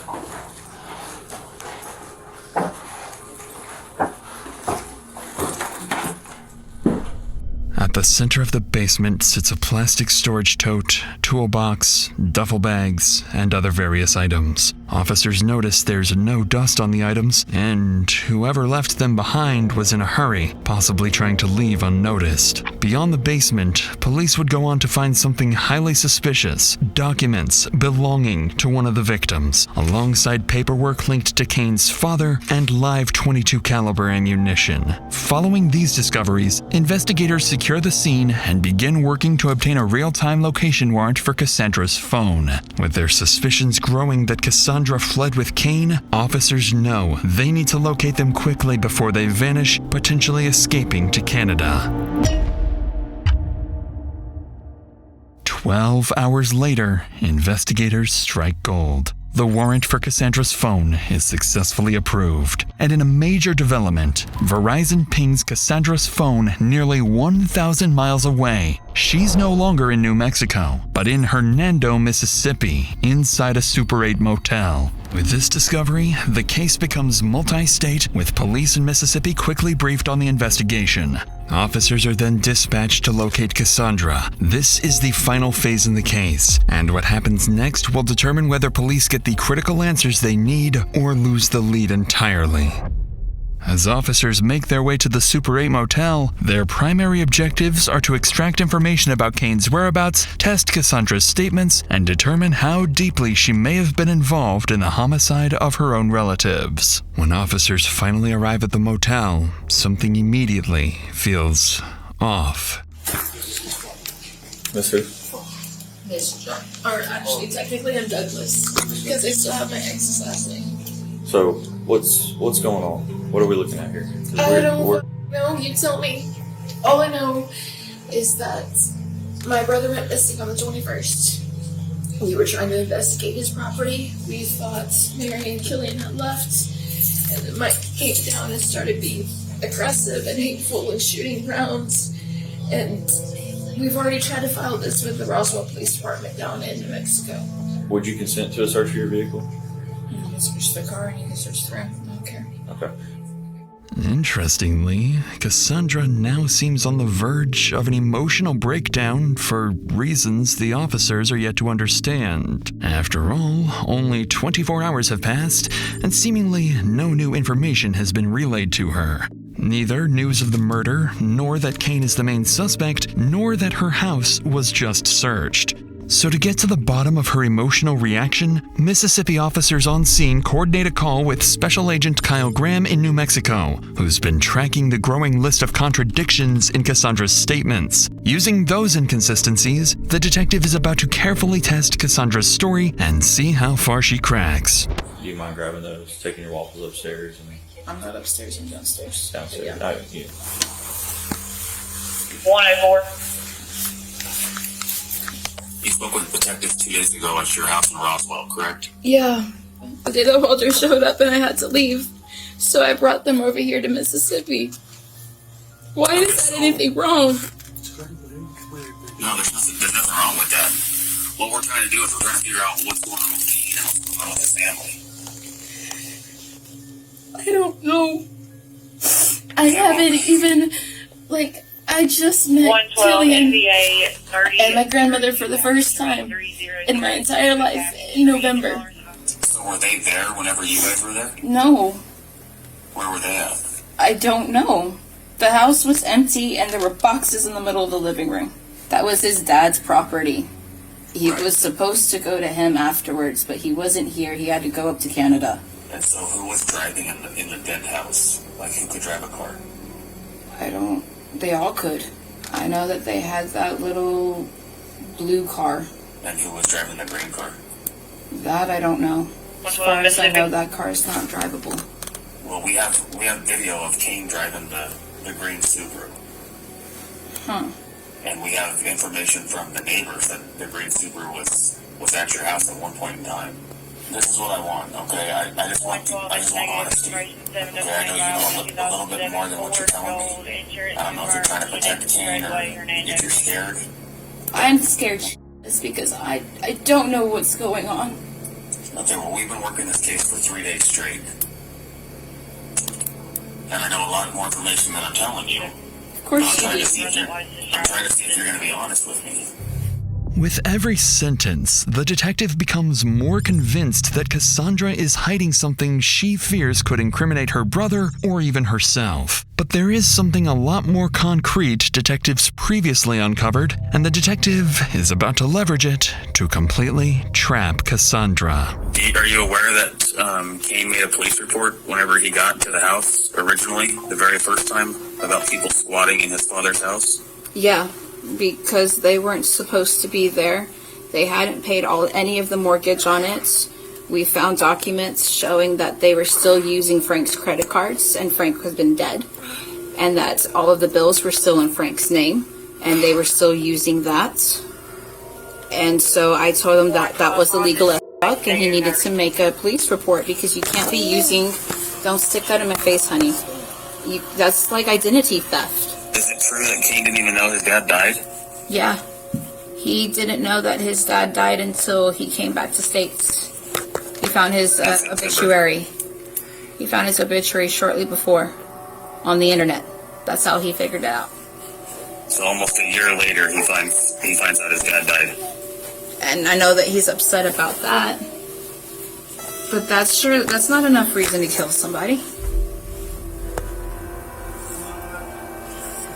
At the center of the basement sits a plastic storage tote, toolbox, duffel bags, and other various items. Officers notice there's no dust on the items, and whoever left them behind was in a hurry, possibly trying to leave unnoticed. Beyond the basement, police would go on to find something highly suspicious: documents belonging to one of the victims, alongside paperwork linked to Kane's father and live .22 caliber ammunition. Following these discoveries, investigators secure the scene and begin working to obtain a real-time location warrant for Cassandra's phone. With their suspicions growing that Cassandra fled with Kane, officers know they need to locate them quickly before they vanish, potentially escaping to Canada. 12 hours later, investigators strike gold. The warrant for Cassandra's phone is successfully approved, and in a major development, Verizon pings Cassandra's phone nearly 1,000 miles away. She's no longer in New Mexico, but in Hernando, Mississippi, inside a Super 8 motel. With this discovery, the case becomes multi-state, with police in Mississippi quickly briefed on the investigation. Officers are then dispatched to locate Cassandra. This is the final phase in the case, and what happens next will determine whether police get the critical answers they need or lose the lead entirely. As officers make their way to the Super 8 motel, their primary objectives are to extract information about Kane's whereabouts, test Cassandra's statements, and determine how deeply she may have been involved in the homicide of her own relatives. When officers finally arrive at the motel, something immediately feels off. Miss who? Miss John. Or actually, technically I'm Douglas, because I still have my ex's last name. So, what's going on? What are we looking at here? 'Cause I don't know. You tell me. All I know is that My brother went missing on the 21st. We were trying to investigate his property. We thought Mary and Killian had left, and then Mike came down and started being aggressive and hateful and shooting rounds. And we've already tried to file this with the Roswell Police Department down in New Mexico. Would you consent to a search of your vehicle? You can search the car and you can search the room. I don't care. Okay. Interestingly, Cassandra now seems on the verge of an emotional breakdown for reasons the officers are yet to understand. After all, only 24 hours have passed, and seemingly no new information has been relayed to her. Neither news of the murder, nor that Kane is the main suspect, nor that her house was just searched. So to get to the bottom of her emotional reaction, Mississippi officers on scene coordinate a call with Special Agent Kyle Graham in New Mexico, who's been tracking the growing list of contradictions in Cassandra's statements. Using those inconsistencies, the detective is about to carefully test Cassandra's story and see how far she cracks. Do you mind grabbing those, taking your waffles upstairs? I'm not upstairs, I'm downstairs. Downstairs? Yeah. No, yeah. 104. You spoke with detectives 2 days ago at your house in Roswell, correct? Yeah, the day the Walter showed up and I had to leave, so I brought them over here to Mississippi. Why is that anything wrong? No, there's nothing wrong with that. What we're trying to do is we're trying to figure out what's going on with Kane and what's going on with his family. I don't know. I haven't even, I just met Killian and my grandmother for the first time in my entire life in November. So were they there whenever you guys were there? No, Where were they at? I don't know. The house was empty and there were boxes in the middle of the living room. That was his dad's property. He was supposed to go to him afterwards, but he wasn't here. He had to go up to Canada. And so who was driving in the dead house? Like, who could drive a car? They all could. I know that they had that little blue car. And who was driving the green car? That I don't know. As far as I know, that car is not drivable. Well, we have video of Kane driving the green Subaru. Huh. And we have information from the neighbors that the green Subaru was at your house at one point in time. This is what I want, okay? I just want honesty. Okay, I know you know a little bit more than what you're telling me. I don't know if you're trying to protect Kane or if you're scared. I'm scared it's because I don't know what's going on. Okay, well, we've been working this case for 3 days straight. And I know a lot more information than I'm telling you. Of course I'm trying to see if you're going to be honest with me. With every sentence, the detective becomes more convinced that Cassandra is hiding something she fears could incriminate her brother or even herself. But there is something a lot more concrete detectives previously uncovered, and the detective is about to leverage it to completely trap Cassandra. Are you aware that Kane made a police report whenever he got to the house originally, the very first time, about people squatting in his father's house? Yeah, because they weren't supposed to be there. They hadn't paid any of the mortgage on it. We found documents showing that they were still using Frank's credit cards, and Frank has been dead, and that all of the bills were still in Frank's name, and they were still using that. And so I told him that that was illegal as fuck, and he needed to make a police report because you can't be using. Don't stick that in my face, honey. That's like identity theft. Is it true that Kane didn't even know his dad died? Yeah. He didn't know that his dad died until he came back to States. He found his obituary. He found his obituary shortly before on the internet. That's how he figured it out. So almost a year later, he finds out his dad died. And I know that he's upset about that. But that's not enough reason to kill somebody.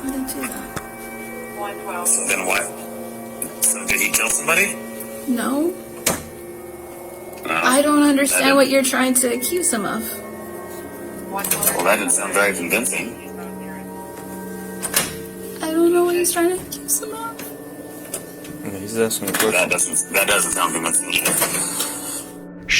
I didn't do that. So then what? So did he kill somebody? No. I don't understand what you're trying to accuse him of. Well, that didn't sound very convincing. I don't know what he's trying to accuse him of. He's asking a question. That doesn't sound convincing either.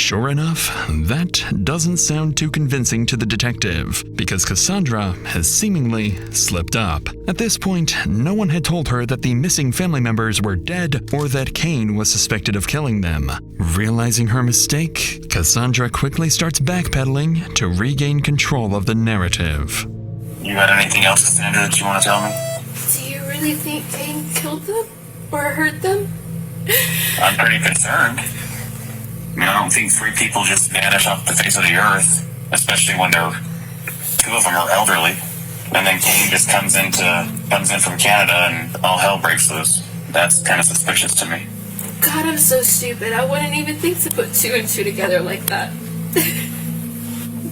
Sure enough, that doesn't sound too convincing to the detective, because Cassandra has seemingly slipped up. At this point, no one had told her that the missing family members were dead or that Kane was suspected of killing them. Realizing her mistake, Cassandra quickly starts backpedaling to regain control of the narrative. You got anything else, Cassandra, that you want to tell me? Do you really think Kane killed them? Or hurt them? I'm pretty concerned. I mean, I don't think 3 people just vanish off the face of the earth, especially when 2 of them are elderly. And then Kane just comes in from Canada and all hell breaks loose. That's kind of suspicious to me. God, I'm so stupid. I wouldn't even think to put 2 and 2 together like that.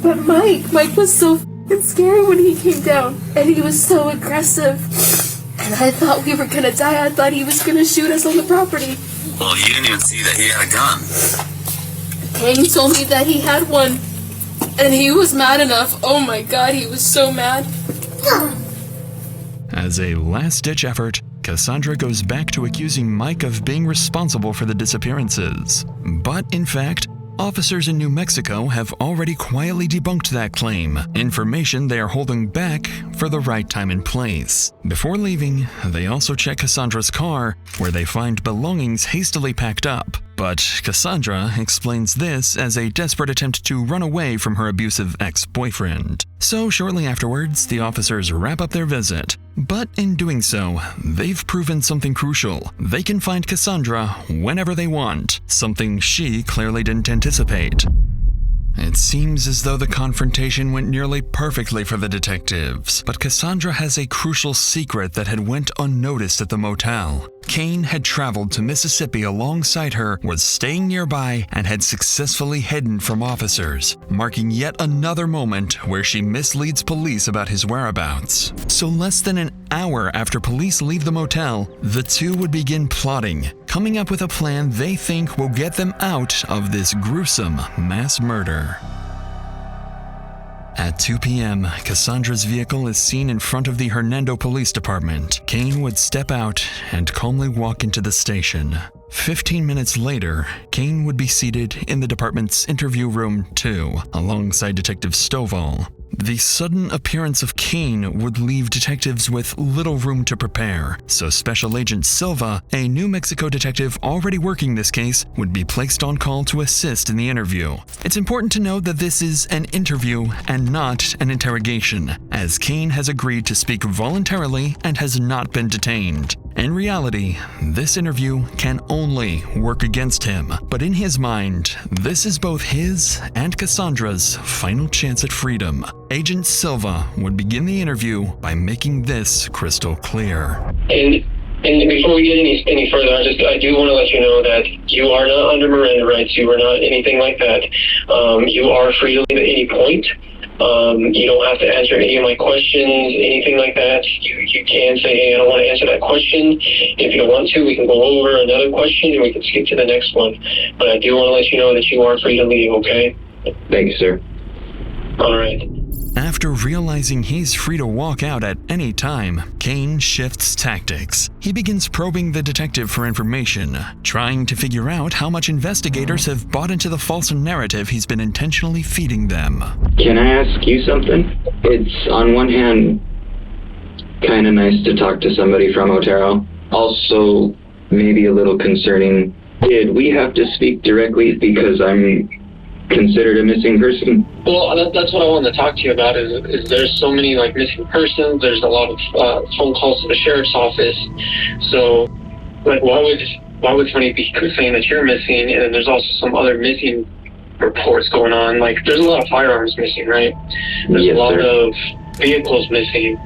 But Mike was so f***ing scary when he came down. And he was so aggressive. And I thought we were gonna die. I thought he was gonna shoot us on the property. Well, you didn't even see that he had a gun. Kane told me that he had one. And he was mad enough. Oh my God, he was so mad. As a last-ditch effort, Cassandra goes back to accusing Mike of being responsible for the disappearances. But in fact, officers in New Mexico have already quietly debunked that claim, information they are holding back for the right time and place. Before leaving, they also check Cassandra's car, where they find belongings hastily packed up. But Cassandra explains this as a desperate attempt to run away from her abusive ex-boyfriend. So shortly afterwards, the officers wrap up their visit. But in doing so, they've proven something crucial. They can find Cassandra whenever they want, something she clearly didn't anticipate. It seems as though the confrontation went nearly perfectly for the detectives, but Cassandra has a crucial secret that had went unnoticed at the motel. Kane had traveled to Mississippi alongside her, was staying nearby, and had successfully hidden from officers, marking yet another moment where she misleads police about his whereabouts. So less than an hour after police leave the motel, the two would begin plotting, coming up with a plan they think will get them out of this gruesome mass murder. At 2 p.m., Cassandra's vehicle is seen in front of the Hernando Police Department. Kane would step out and calmly walk into the station. 15 minutes later, Kane would be seated in the department's interview room 2, alongside Detective Stovall. The sudden appearance of Kane would leave detectives with little room to prepare, so Special Agent Silva, a New Mexico detective already working this case, would be placed on call to assist in the interview. It's important to note that this is an interview and not an interrogation, as Kane has agreed to speak voluntarily and has not been detained. In reality, this interview can only work against him, but in his mind, this is both his and Cassandra's final chance at freedom. Agent Silva would begin the interview by making this crystal clear. And before we get any further, I do want to let you know that you are not under Miranda rights. You are not anything like that. You are free to leave at any point. You don't have to answer any of my questions, anything like that. You can say, hey, I don't want to answer that question. If you don't want to, we can go over another question and we can skip to the next one. But I do want to let you know that you are free to leave, okay? Thank you, sir. All right. After realizing he's free to walk out at any time, Kane shifts tactics. He begins probing the detective for information, trying to figure out how much investigators have bought into the false narrative he's been intentionally feeding them. Can I ask you something? It's, on one hand, kind of nice to talk to somebody from Otero. Also, maybe a little concerning. Did we have to speak directly because I'm considered a missing person? Well, that's what I wanted to talk to you about. Is there's so many like missing persons. There's a lot of phone calls to the sheriff's office. So, like, why would somebody be saying that you're missing? And then there's also some other missing reports going on. Like, there's a lot of firearms missing, right? There's a lot of vehicles missing.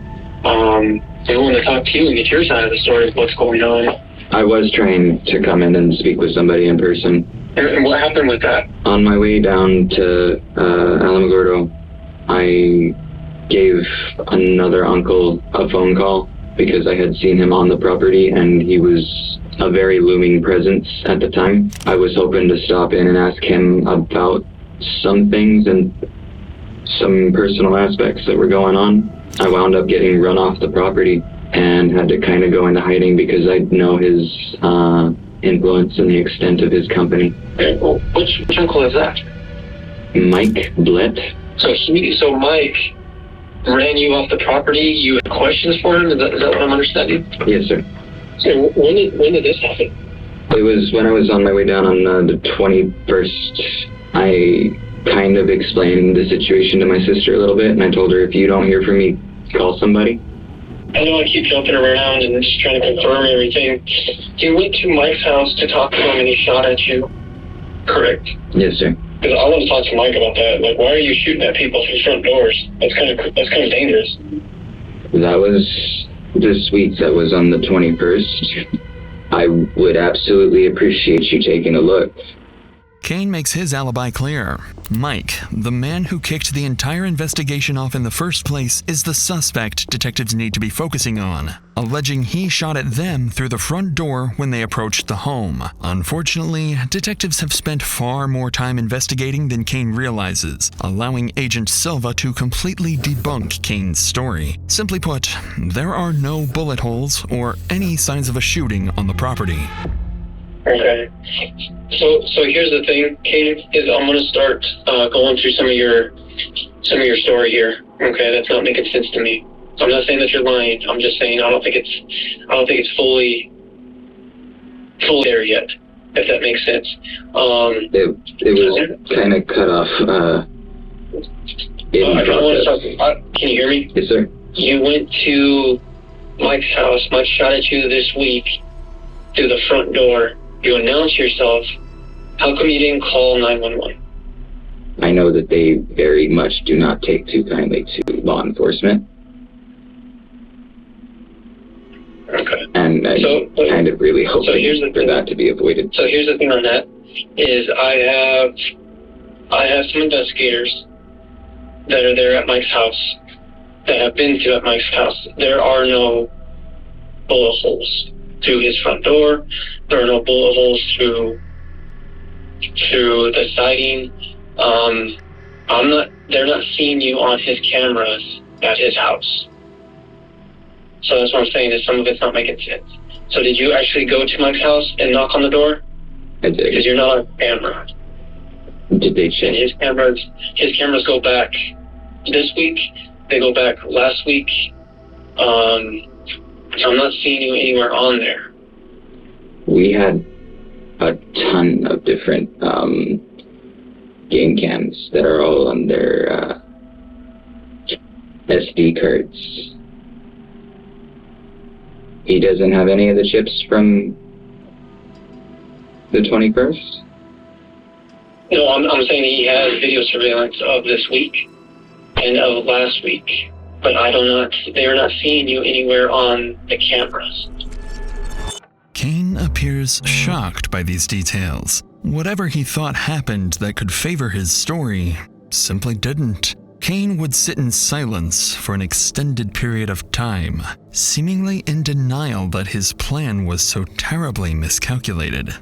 I want to talk to you and get your side of the story of what's going on. I was trying to come in and speak with somebody in person. And what happened with that? On my way down to Alamogordo, I gave another uncle a phone call because I had seen him on the property and he was a very looming presence at the time. I was hoping to stop in and ask him about some things and some personal aspects that were going on. I wound up getting run off the property and had to kind of go into hiding because I know his influence and the extent of his company. Okay, well, which uncle is that? Mike Blett. So Mike ran you off the property. You had questions for him. Is that what I'm understanding? Yes, sir. So when did this happen? It was when I was on my way down on the 21st. I kind of explained the situation to my sister a little bit, and I told her, if you don't hear from me, call somebody. I know I keep jumping around and just trying to confirm everything. You went to Mike's house to talk to him and he shot at you, correct? Yes, sir. Because I want to talk to Mike about that. Like, why are you shooting at people through front doors? That's kind of dangerous. That was this week. That was on the 21st. I would absolutely appreciate you taking a look. Kane makes his alibi clear. Mike, the man who kicked the entire investigation off in the first place, is the suspect detectives need to be focusing on, alleging he shot at them through the front door when they approached the home. Unfortunately, detectives have spent far more time investigating than Kane realizes, allowing Agent Silva to completely debunk Kane's story. Simply put, there are no bullet holes or any signs of a shooting on the property. Okay. So here's the thing, Kane, is I'm gonna start going through some of your story here. Okay, that's not making sense to me. I'm not saying that you're lying. I'm just saying I don't think it's fully there yet, if that makes sense. It was kind of cut off in process. Can you hear me? Yes, sir. You went to Mike's house. Mike shot at you this week through the front door. You announced yourself. How come you didn't call 911? I know that they very much do not take too kindly to law enforcement. Okay. And I kind of really hope for that to be avoided. So here's the thing on that, is I have some investigators that are there at Mike's house, that have been to at Mike's house. There are no bullet holes through his front door. There are no bullet holes through the siding. They're not seeing you on his cameras at his house. So that's what I'm saying, is some of it's not making sense. So did you actually go to Mike's house and knock on the door? I did. Because you're not on camera. Did they check? And his cameras go back this week. They go back last week. I'm not seeing you anywhere on there. We had a ton of different game cams that are all on their SD cards. He doesn't have any of the chips from the 21st? No, I'm saying he has video surveillance of this week and of last week, but they are not seeing you anywhere on the cameras. Kane appears shocked by these details. Whatever he thought happened that could favor his story simply didn't. Kane would sit in silence for an extended period of time, seemingly in denial that his plan was so terribly miscalculated.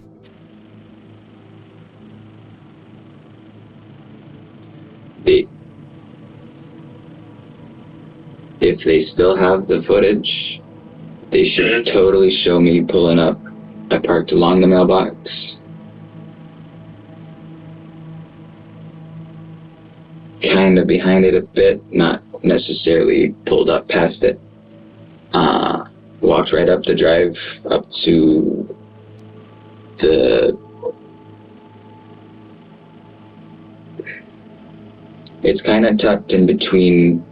If they still have the footage, they should totally show me pulling up. I parked along the mailbox. Kind of behind it a bit, not necessarily pulled up past it. Walked right up the drive up to it's kind of tucked in between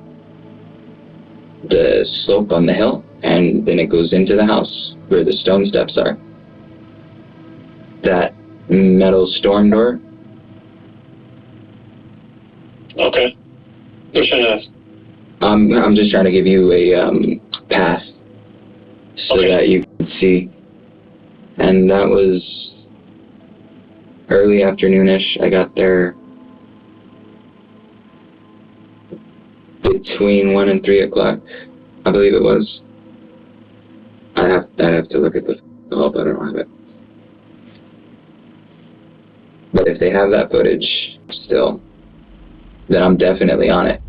the slope on the hill, and then it goes into the house where the stone steps are. That metal storm door. Okay. Which one is? I'm just trying to give you a path so that you can see. And that was early afternoonish. I got there between 1 and 3 o'clock, I believe it was. I have to look at the call, but I don't have it. But if they have that footage still, then I'm definitely on it.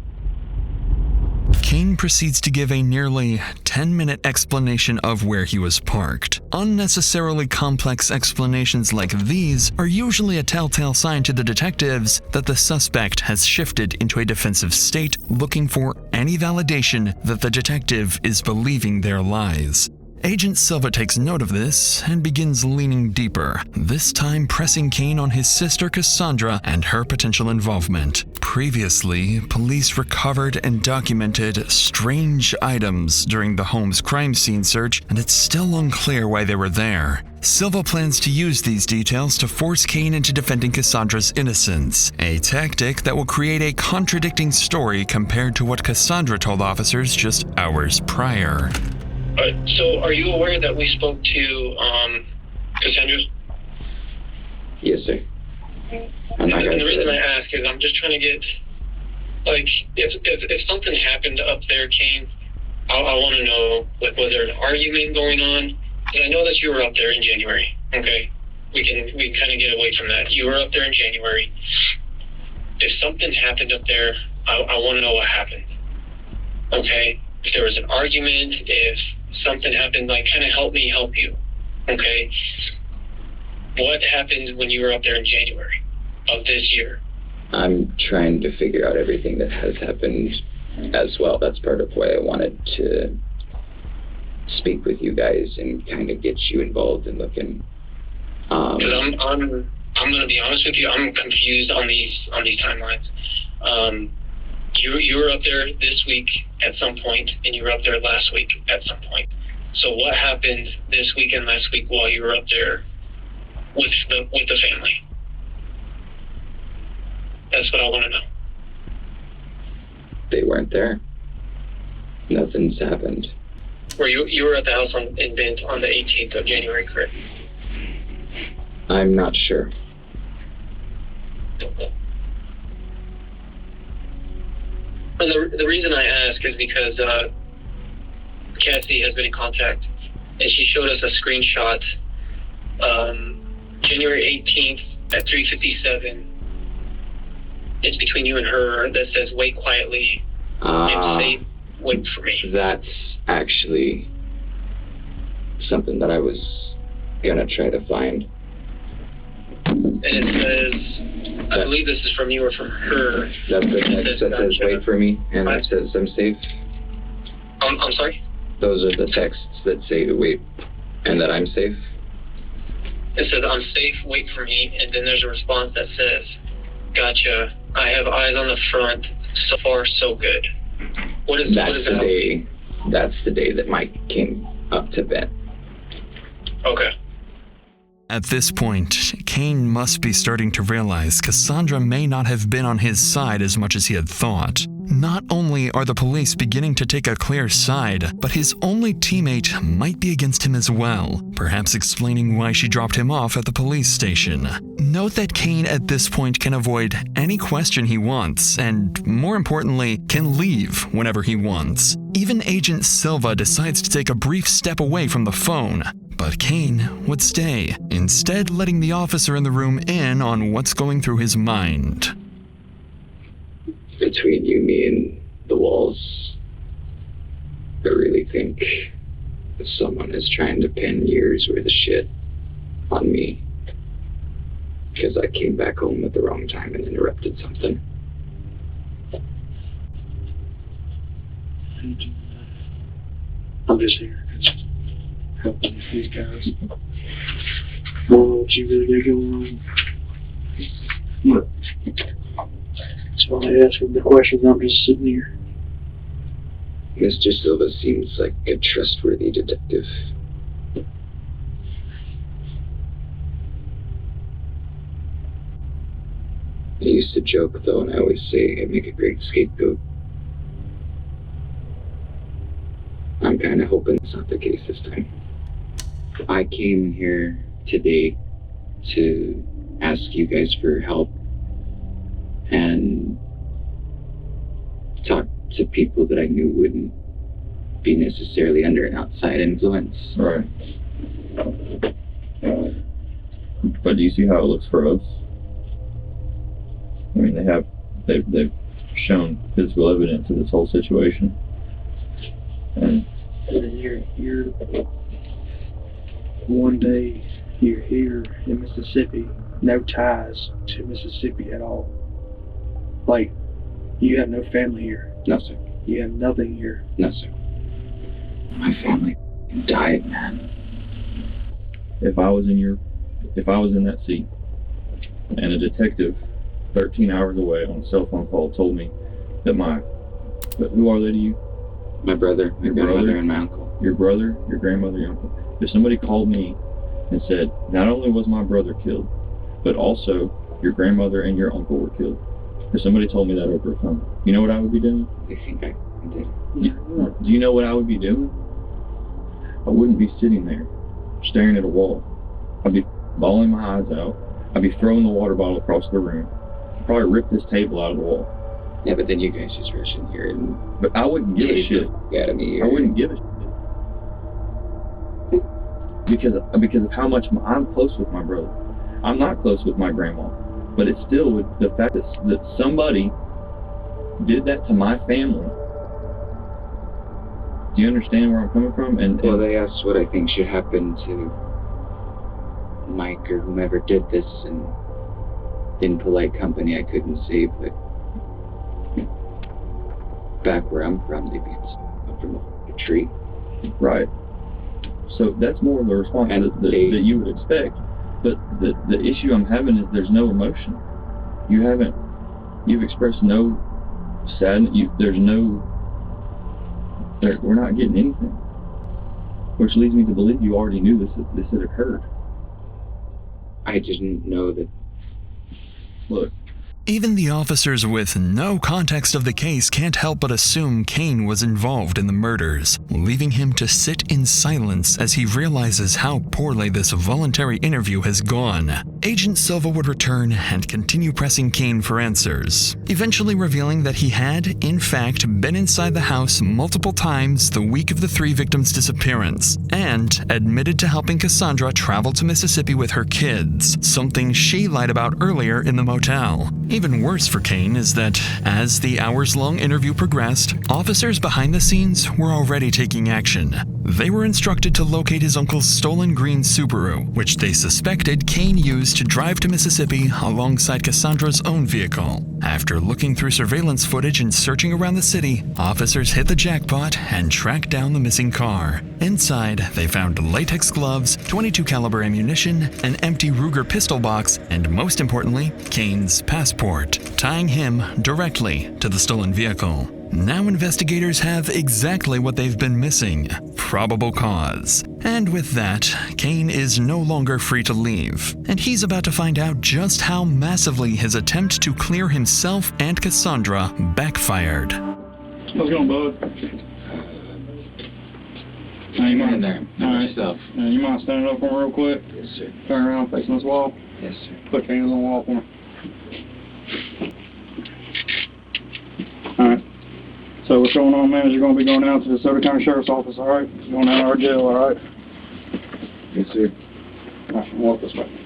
Kane proceeds to give a nearly 10-minute explanation of where he was parked. Unnecessarily complex explanations like these are usually a telltale sign to the detectives that the suspect has shifted into a defensive state, looking for any validation that the detective is believing their lies. Agent Silva takes note of this and begins leaning deeper, this time pressing Kane on his sister Cassandra and her potential involvement. Previously, police recovered and documented strange items during the home's crime scene search, and it's still unclear why they were there. Silva plans to use these details to force Kane into defending Cassandra's innocence, a tactic that will create a contradicting story compared to what Cassandra told officers just hours prior. So, are you aware that we spoke to Cassandra? Yes, sir. And the reason I ask is I'm just trying to get, like, if something happened up there, Kane, I want to know, like, was there an argument going on? Because I know that you were up there in January. Okay, we can kind of get away from that. You were up there in January. If something happened up there, I want to know what happened. Okay, if there was an argument, if something happened, like, kind of help me help you. Okay, what happened when you were up there in January of this year? I'm trying to figure out everything that has happened as well. That's part of why I wanted to speak with you guys and kind of get you involved in looking. Because I'm going to be honest with you, I'm confused on these timelines. You were up there this week at some point, and you were up there last week at some point. So what happened this week and last week while you were up there with the family? That's what I want to know. They weren't there. Nothing's happened. Where you were at the house in Bent on the 18th of January, correct? I'm not sure. And the reason I ask is because Cassie has been in contact, and she showed us a screenshot January 18th at 3:57. It's between you and her that says, "Wait quietly and say, wait for me." That's actually something that I was gonna try to find. And it says, I believe this is from you or from her. That's the text that says, "Wait for me," and it says, "I'm safe." I'm sorry? Those are the texts that say to wait and that I'm safe. It says, "I'm safe, wait for me," and then there's a response that says, "Gotcha. I have eyes on the front. So far, so good." That's the day that Mike came up to bed. Okay. At this point, Kane must be starting to realize Cassandra may not have been on his side as much as he had thought. Not only are the police beginning to take a clear side, but his only teammate might be against him as well, perhaps explaining why she dropped him off at the police station. Note that Kane at this point can avoid any question he wants, and more importantly, can leave whenever he wants. Even Agent Silva decides to take a brief step away from the phone, but Kane would stay, instead letting the officer in the room in on what's going through his mind. Between you, me, and the walls, I really think that someone is trying to pin years worth of shit on me because I came back home at the wrong time and interrupted something. I'm just here because helping these guys. What you really got going on? What? So I ask him the questions, I'm just sitting here. Mr. Silva seems like a trustworthy detective. I used to joke, though, and I always say I make a great scapegoat. I'm kind of hoping it's not the case this time. I came here today to ask you guys for help and talk to people that I knew wouldn't be necessarily under an outside influence. Right. But do you see how it looks for us? I mean, they've shown physical evidence of this whole situation. And then you're one day you're here in Mississippi, no ties to Mississippi at all. Like, you have no family here. No, sir. You have nothing here. No, sir. My family died, man. If I was in that seat, and a detective 13 hours away on a cell phone call told me that who are they to you? My brother, my grandmother, and my uncle. Your brother, your grandmother, your uncle. If somebody called me and said, not only was my brother killed, but also your grandmother and your uncle were killed. If somebody told me that over the phone, you know what I would be doing? I think I did. Do you know what I would be doing? I wouldn't be sitting there staring at a wall. I'd be bawling my eyes out. I'd be throwing the water bottle across the room. I'd probably rip this table out of the wall. Yeah, but then you guys just rush in here and... But I wouldn't give a shit. I wouldn't give a shit. Because of how much I'm close with my brother. I'm not close with my grandma. But it's still with the fact that somebody did that to my family. Do you understand where I'm coming from? Well, they asked what I think should happen to Mike or whomever did this, and in polite company I couldn't say, but back where I'm from, they'd be from a tree. Right. So that's more of the response that you would expect. But the issue I'm having is there's no emotion. You've expressed no sadness. We're not getting anything. Which leads me to believe you already knew this had occurred. I didn't know that. Look. Even the officers with no context of the case can't help but assume Kane was involved in the murders, leaving him to sit in silence as he realizes how poorly this voluntary interview has gone. Agent Silva would return and continue pressing Kane for answers, eventually revealing that he had, in fact, been inside the house multiple times the week of the 3 victims' disappearance, and admitted to helping Cassandra travel to Mississippi with her kids, something she lied about earlier in the motel. Even worse for Kane is that, as the hours-long interview progressed, officers behind the scenes were already taking action. They were instructed to locate his uncle's stolen green Subaru, which they suspected Kane used to drive to Mississippi alongside Cassandra's own vehicle. After looking through surveillance footage and searching around the city, officers hit the jackpot and tracked down the missing car. Inside, they found latex gloves, .22 caliber ammunition, an empty Ruger pistol box, and most importantly, Kane's passport, tying him directly to the stolen vehicle. Now investigators have exactly what they've been missing: probable cause. And with that, Kane is no longer free to leave, and he's about to find out just how massively his attempt to clear himself and Cassandra backfired. What's going on, bud? You mind there? All right. Yourself. You mind standing up for me real quick? Yes, sir. Turn around, facing this wall. Yes, sir. Put your hands on the wall for me. All right. So what's going on, man, is you're going to be going down to the Soda County Sheriff's Office, all right? You're going down to our jail, all right? Yes, sir. All right, walk this way.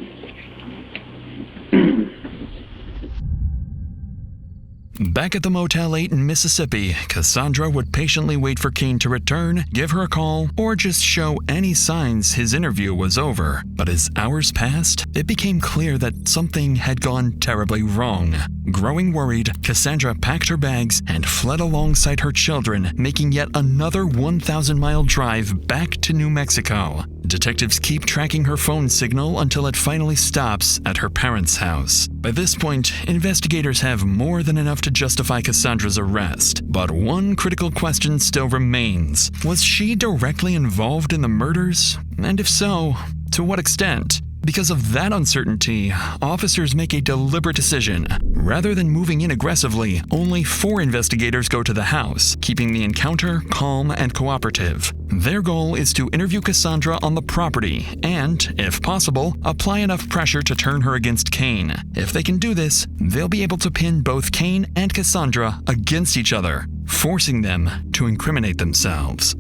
Back at the Motel 8 in Mississippi, Cassandra would patiently wait for Kane to return, give her a call, or just show any signs his interview was over. But as hours passed, it became clear that something had gone terribly wrong. Growing worried, Cassandra packed her bags and fled alongside her children, making yet another 1,000-mile drive back to New Mexico. Detectives keep tracking her phone signal until it finally stops at her parents' house. By this point, investigators have more than enough to justify Cassandra's arrest. But one critical question still remains. Was she directly involved in the murders? And if so, to what extent? Because of that uncertainty, officers make a deliberate decision. Rather than moving in aggressively, only 4 investigators go to the house, keeping the encounter calm and cooperative. Their goal is to interview Cassandra on the property and, if possible, apply enough pressure to turn her against Kane. If they can do this, they'll be able to pin both Kane and Cassandra against each other, forcing them to incriminate themselves.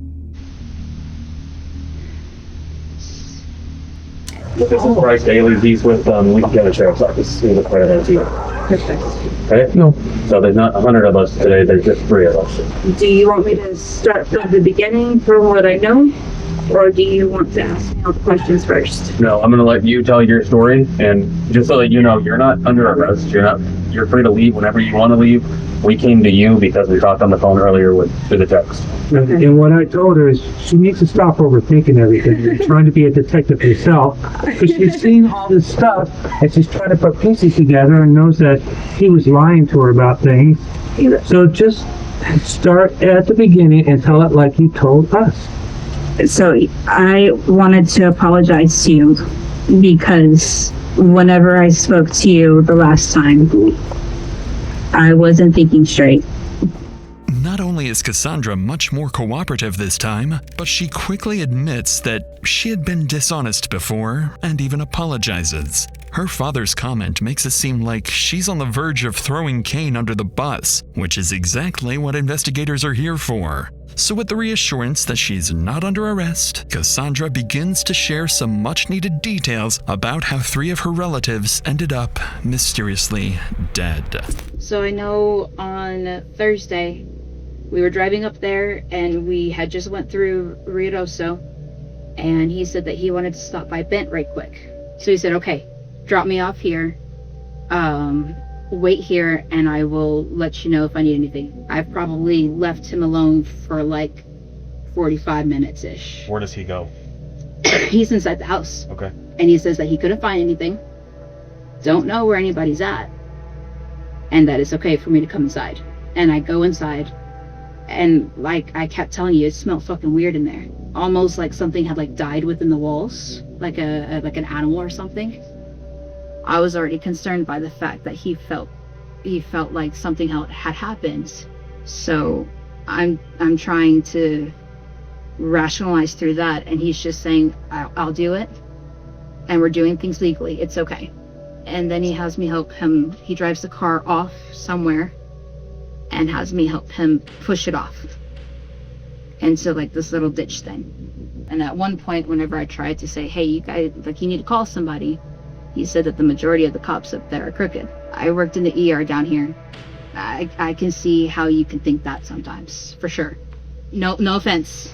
This is Bryce Daly. He's with Lincoln County Sheriff's Office. He's a part of our team. Okay? No. So there's not 100 of us today. There's just 3 of us. Do you want me to start from the beginning from what I know? Or do you want to ask me all the questions first? No, I'm going to let you tell your story. And just so that you know, you're not under arrest. You're free to leave whenever you want to leave. We came to you because we talked on the phone earlier through the text. And what I told her is she needs to stop overthinking everything. You're trying to be a detective herself because she's seen all this stuff and she's trying to put pieces together and knows that he was lying to her about things. So just start at the beginning and tell it like you told us. So I wanted to apologize to you because whenever I spoke to you the last time, I wasn't thinking straight. Not only is Cassandra much more cooperative this time, but she quickly admits that she had been dishonest before and even apologizes. Her father's comment makes it seem like she's on the verge of throwing Kane under the bus, which is exactly what investigators are here for. So with the reassurance that she's not under arrest, Cassandra begins to share some much-needed details about how 3 of her relatives ended up mysteriously dead. So I know on Thursday, we were driving up there and we had just went through Ruidoso, and he said that he wanted to stop by Bent right quick. So he said, okay, drop me off here, wait here, and I will let you know if I need anything. I've probably left him alone for like 45 minutes-ish. Where does he go? He's inside the house. Okay. And he says that he couldn't find anything, don't know where anybody's at, and that it's okay for me to come inside. And I go inside, and like I kept telling you, it smelled fucking weird in there. Almost like something had like died within the walls, like an animal or something. I was already concerned by the fact that he felt like something had happened. So I'm trying to rationalize through that, and he's just saying, I'll do it, and we're doing things legally, it's okay. And then he has me help him. He drives the car off somewhere and has me help him push it off into like this little ditch thing. And at one point, whenever I tried to say, hey, you guys, like, you need to call somebody, he said that the majority of the cops up there are crooked. I worked in the ER down here. I can see how you can think that sometimes, for sure. No offense.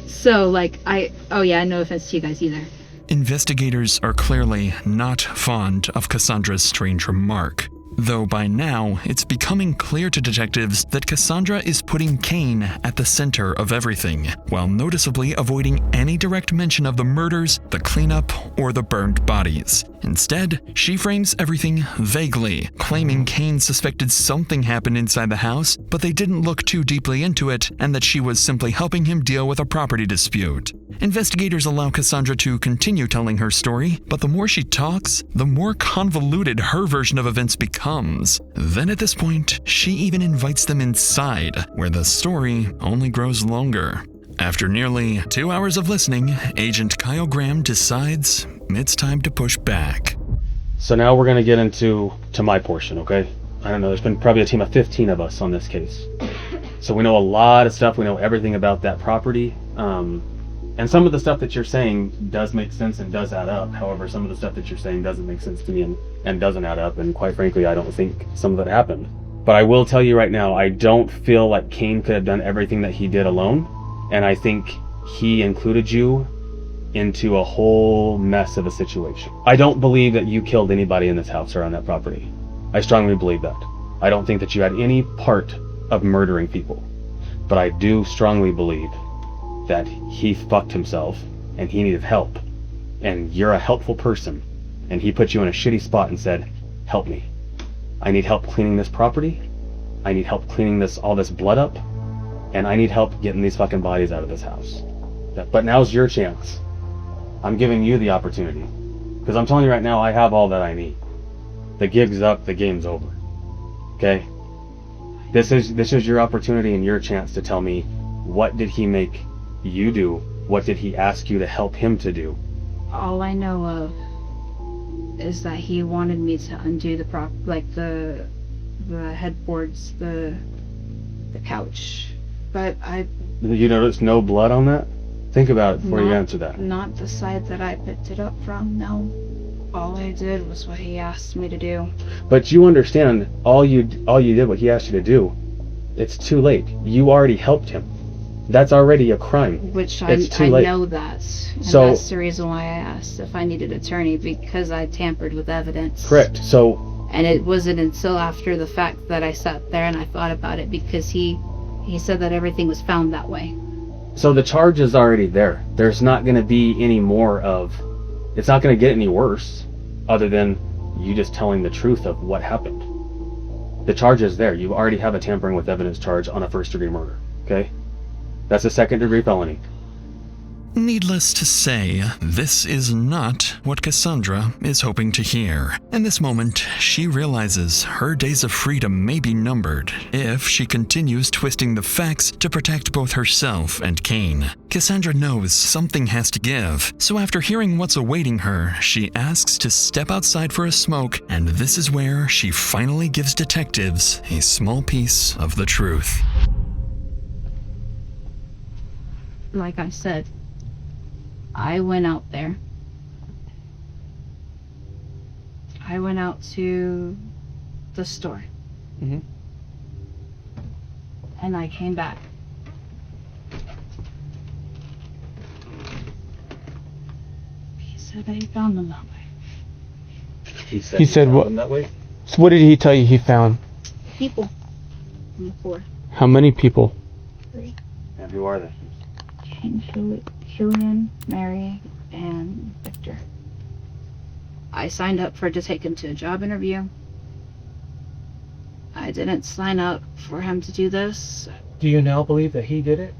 So like, no offense to you guys either. Investigators are clearly not fond of Cassandra's strange remark, though by now it's becoming clear to detectives that Cassandra is putting Kane at the center of everything, while noticeably avoiding any direct mention of the murders, the cleanup, or the burned bodies. Instead, she frames everything vaguely, claiming Kane suspected something happened inside the house, but they didn't look too deeply into it, and that she was simply helping him deal with a property dispute. Investigators allow Cassandra to continue telling her story, but the more she talks, the more convoluted her version of events becomes. Then at this point, she even invites them inside, where the story only grows longer. After nearly 2 hours of listening, Agent Kyle Graham decides it's time to push back. So now we're going to get into my portion, okay? I don't know, there's been probably a team of 15 of us on this case. So we know a lot of stuff, we know everything about that property. And some of the stuff that you're saying does make sense and does add up. However, some of the stuff that you're saying doesn't make sense to me and doesn't add up. And quite frankly, I don't think some of it happened. But I will tell you right now, I don't feel like Kane could have done everything that he did alone. And I think he included you into a whole mess of a situation. I don't believe that you killed anybody in this house or on that property. I strongly believe that. I don't think that you had any part of murdering people. But I do strongly believe that he fucked himself and he needed help. And you're a helpful person. And he put you in a shitty spot and said, help me. I need help cleaning this property. I need help cleaning all this blood up. And I need help getting these fucking bodies out of this house. But now's your chance. I'm giving you the opportunity. Because I'm telling you right now, I have all that I need. The gig's up, the game's over. Okay? This is your opportunity and your chance to tell me, what did he make you do? What did he ask you to help him to do? All I know of is that he wanted me to undo the headboards, the couch. But You noticed no blood on that? Think about it before you answer that. Not the side that I picked it up from, no. All I did was what he asked me to do. But you understand, all you did what he asked you to do. It's too late. You already helped him. That's already a crime. Which It's too I late. know that. And So- that's the reason why I asked if I needed an attorney, because I tampered with evidence. Correct. So And it wasn't until after the fact that I sat there and I thought about it, because he said that everything was found that way. the charge is already there. There's not going to be any more of. It's not going to get any worse, other than you just telling the truth of what happened. The charge is there. You already have a tampering with evidence charge on a first-degree murder. Okay, that's a second-degree felony. Needless to say, this is not what Cassandra is hoping to hear. In this moment, she realizes her days of freedom may be numbered if she continues twisting the facts to protect both herself and Kane. Cassandra knows something has to give, so after hearing what's awaiting her, she asks to step outside for a smoke, and this is where she finally gives detectives a small piece of the truth. Like I said, I went out there. I went out to the store. Mm-hmm. And I came back. He said that he found them that way. He said found what? them that way? So what did he tell you he found? People. On the floor. How many people? 3. And who are they? Killian, Mary, and Victor. I signed up to take him to a job interview. I didn't sign up for him to do this. Do you now believe that he did it?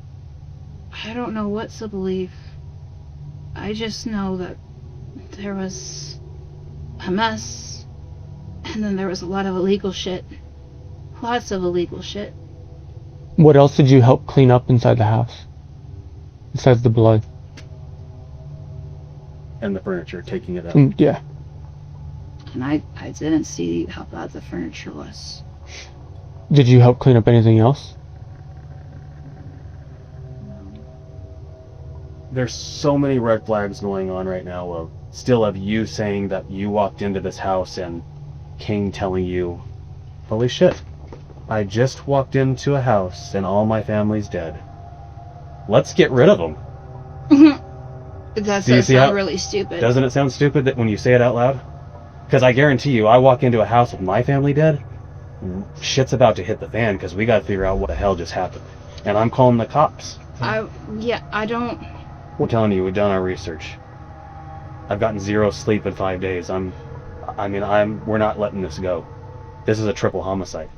I don't know what to believe. I just know that there was a mess, and then there was a lot of illegal shit. Lots of illegal shit. What else did you help clean up inside the house? Besides the blood. And the furniture, taking it out. Yeah. And I didn't see how bad the furniture was. Did you help clean up anything else? There's so many red flags going on right now of you saying that you walked into this house and King telling you, holy shit, I just walked into a house and all my family's dead. Let's get rid of them. That does Do you see sound how- really stupid. Doesn't it sound stupid that when you say it out loud? Because I guarantee you, I walk into a house with my family dead, shit's about to hit the fan because we got to figure out what the hell just happened. And I'm calling the cops. I don't... We're telling you, we've done our research. I've gotten 0 sleep in 5 days. We're not letting this go. This is a triple homicide.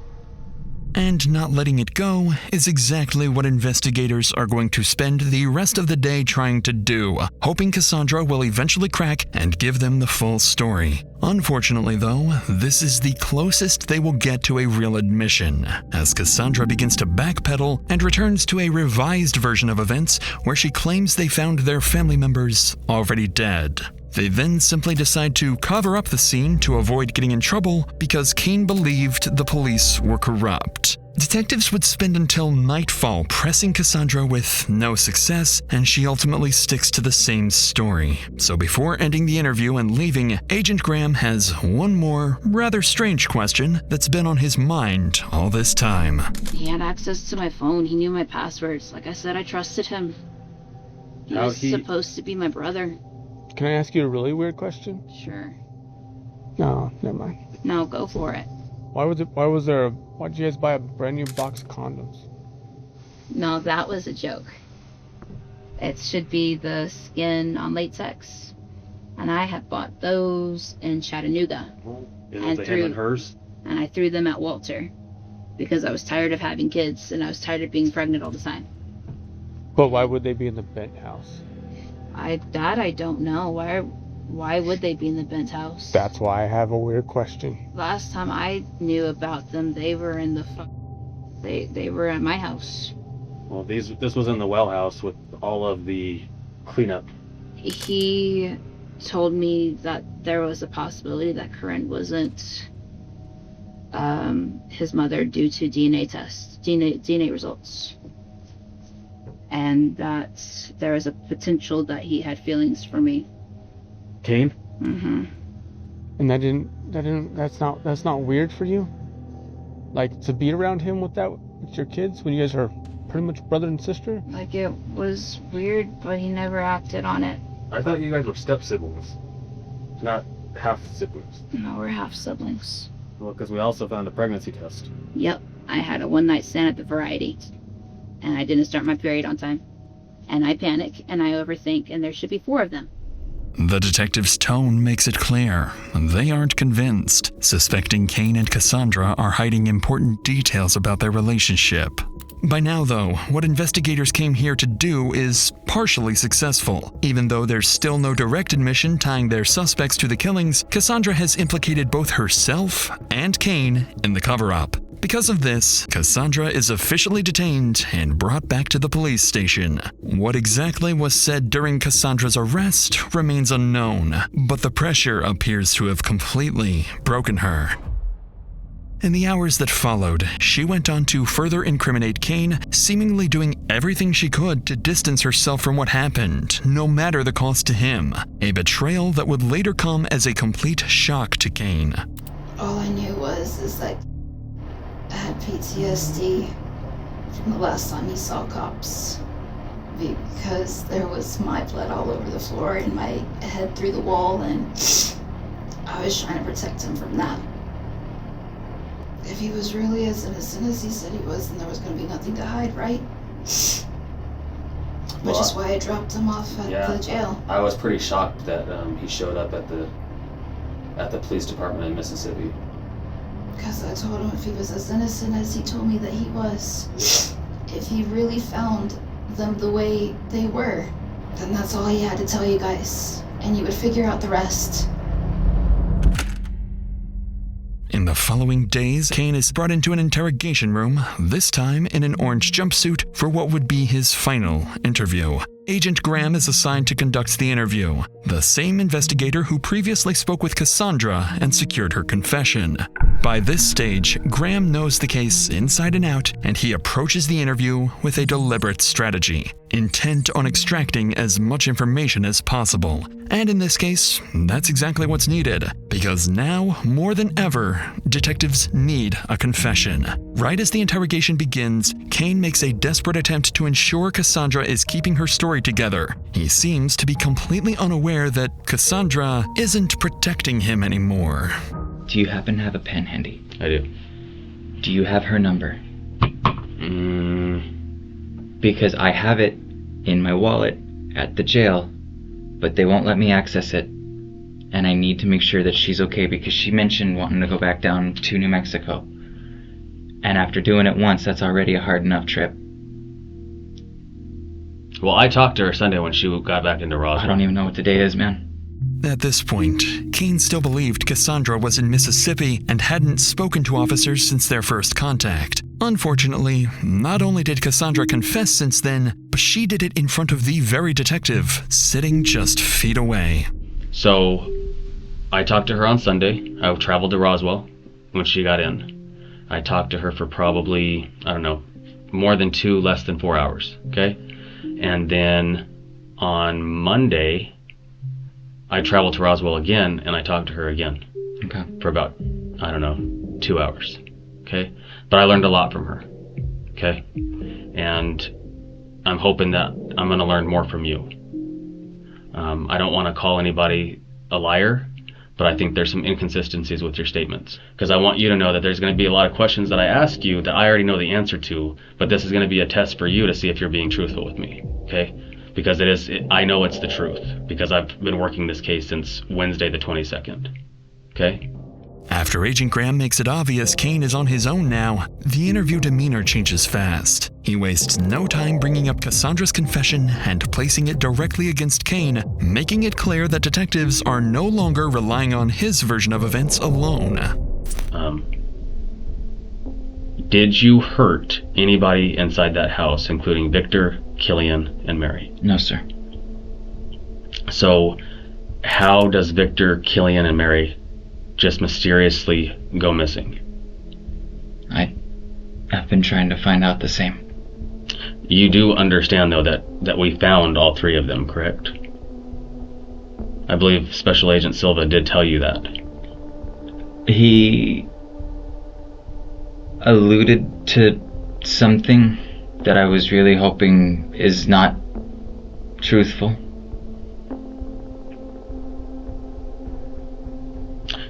And not letting it go is exactly what investigators are going to spend the rest of the day trying to do, hoping Cassandra will eventually crack and give them the full story. Unfortunately, though, this is the closest they will get to a real admission, as Cassandra begins to backpedal and returns to a revised version of events where she claims they found their family members already dead. They then simply decide to cover up the scene to avoid getting in trouble because Kane believed the police were corrupt. Detectives would spend until nightfall pressing Cassandra with no success, and she ultimately sticks to the same story. So before ending the interview and leaving, Agent Graham has one more rather strange question that's been on his mind all this time. He had access to my phone. He knew my passwords. Like I said, I trusted him. He was supposed to be my brother. Can I ask you a really weird question? Sure. No, never mind. No, go for it. Why did you guys buy a brand new box of condoms? No, that was a joke. It should be the skin on latex. And I had bought those in Chattanooga. Is it him and hers? And I threw them at Walter. Because I was tired of having kids and I was tired of being pregnant all the time. But why would they be in the Bent house? I don't know. Why would they be in the Bent house? That's why I have a weird question. Last time I knew about them, they were in they were at my house. Well, this was in the well house with all of the cleanup. He told me that there was a possibility that Corinne wasn't his mother due to DNA tests, DNA results. and that there was a potential that he had feelings for me. Kane? Mm-hmm. And that's not weird for you? Like, to be around him with your kids when you guys are pretty much brother and sister? Like, it was weird, but he never acted on it. I thought you guys were step-siblings, not half-siblings. No, we're half-siblings. Well, because we also found a pregnancy test. Yep, I had a one-night stand at the Variety, and I didn't start my period on time. And I panic, and I overthink, and there should be 4 of them. The detective's tone makes it clear they aren't convinced, suspecting Kane and Cassandra are hiding important details about their relationship. By now, though, what investigators came here to do is partially successful. Even though there's still no direct admission tying their suspects to the killings, Cassandra has implicated both herself and Kane in the cover-up. Because of this, Cassandra is officially detained and brought back to the police station. What exactly was said during Cassandra's arrest remains unknown, but the pressure appears to have completely broken her. In the hours that followed, she went on to further incriminate Kane, seemingly doing everything she could to distance herself from what happened, no matter the cost to him. A betrayal that would later come as a complete shock to Kane. All I knew is that I had PTSD from the last time he saw cops, because there was my blood all over the floor and my head through the wall, and I was trying to protect him from that. If he was really as innocent as he said he was, then there was going to be nothing to hide, right? Which is why I dropped him off at the jail. I was pretty shocked that he showed up at the police department in Mississippi. Because I told him if he was as innocent as he told me that he was, if he really found them the way they were, then that's all he had to tell you guys, and you would figure out the rest. In the following days, Kane is brought into an interrogation room, this time in an orange jumpsuit, for what would be his final interview. Agent Graham is assigned to conduct the interview, the same investigator who previously spoke with Cassandra and secured her confession. By this stage, Graham knows the case inside and out, and he approaches the interview with a deliberate strategy, intent on extracting as much information as possible. And in this case, that's exactly what's needed, because now, more than ever, detectives need a confession. Right as the interrogation begins, Kane makes a desperate attempt to ensure Cassandra is keeping her story together. He seems to be completely unaware that Cassandra isn't protecting him anymore. Do you happen to have a pen handy? I do. Do you have her number? Because I have it in my wallet at the jail, but they won't let me access it. And I need to make sure that she's okay, because she mentioned wanting to go back down to New Mexico. And after doing it once, that's already a hard enough trip. Well, I talked to her Sunday when she got back into Roswell. I don't even know what the date is, man. At this point, Kane still believed Cassandra was in Mississippi and hadn't spoken to officers since their first contact. Unfortunately, not only did Cassandra confess since then, but she did it in front of the very detective, sitting just feet away. So, I talked to her on Sunday. I traveled to Roswell when she got in. I talked to her for probably, more than 2, less than 4 hours, okay? And then on Monday, I traveled to Roswell again, and I talked to her again. Okay. For about, 2 hours, okay? But I learned a lot from her, okay? And I'm hoping that I'm going to learn more from you. I don't want to call anybody a liar, but I think there's some inconsistencies with your statements. Because I want you to know that there's going to be a lot of questions that I ask you that I already know the answer to, but this is going to be a test for you to see if you're being truthful with me, okay? Because I know it's the truth, because I've been working this case since Wednesday the 22nd, okay? After Agent Graham makes it obvious Kane is on his own now, the interview demeanor changes fast. He wastes no time bringing up Cassandra's confession and placing it directly against Kane, making it clear that detectives are no longer relying on his version of events alone. Did you hurt anybody inside that house, including Victor, Killian, and Mary? No, sir. So, how does Victor, Killian, and Mary just mysteriously go missing? I've been trying to find out the same. You do understand, though, that we found all 3 of them, correct? I believe Special Agent Silva did tell you that. He alluded to something that I was really hoping is not truthful.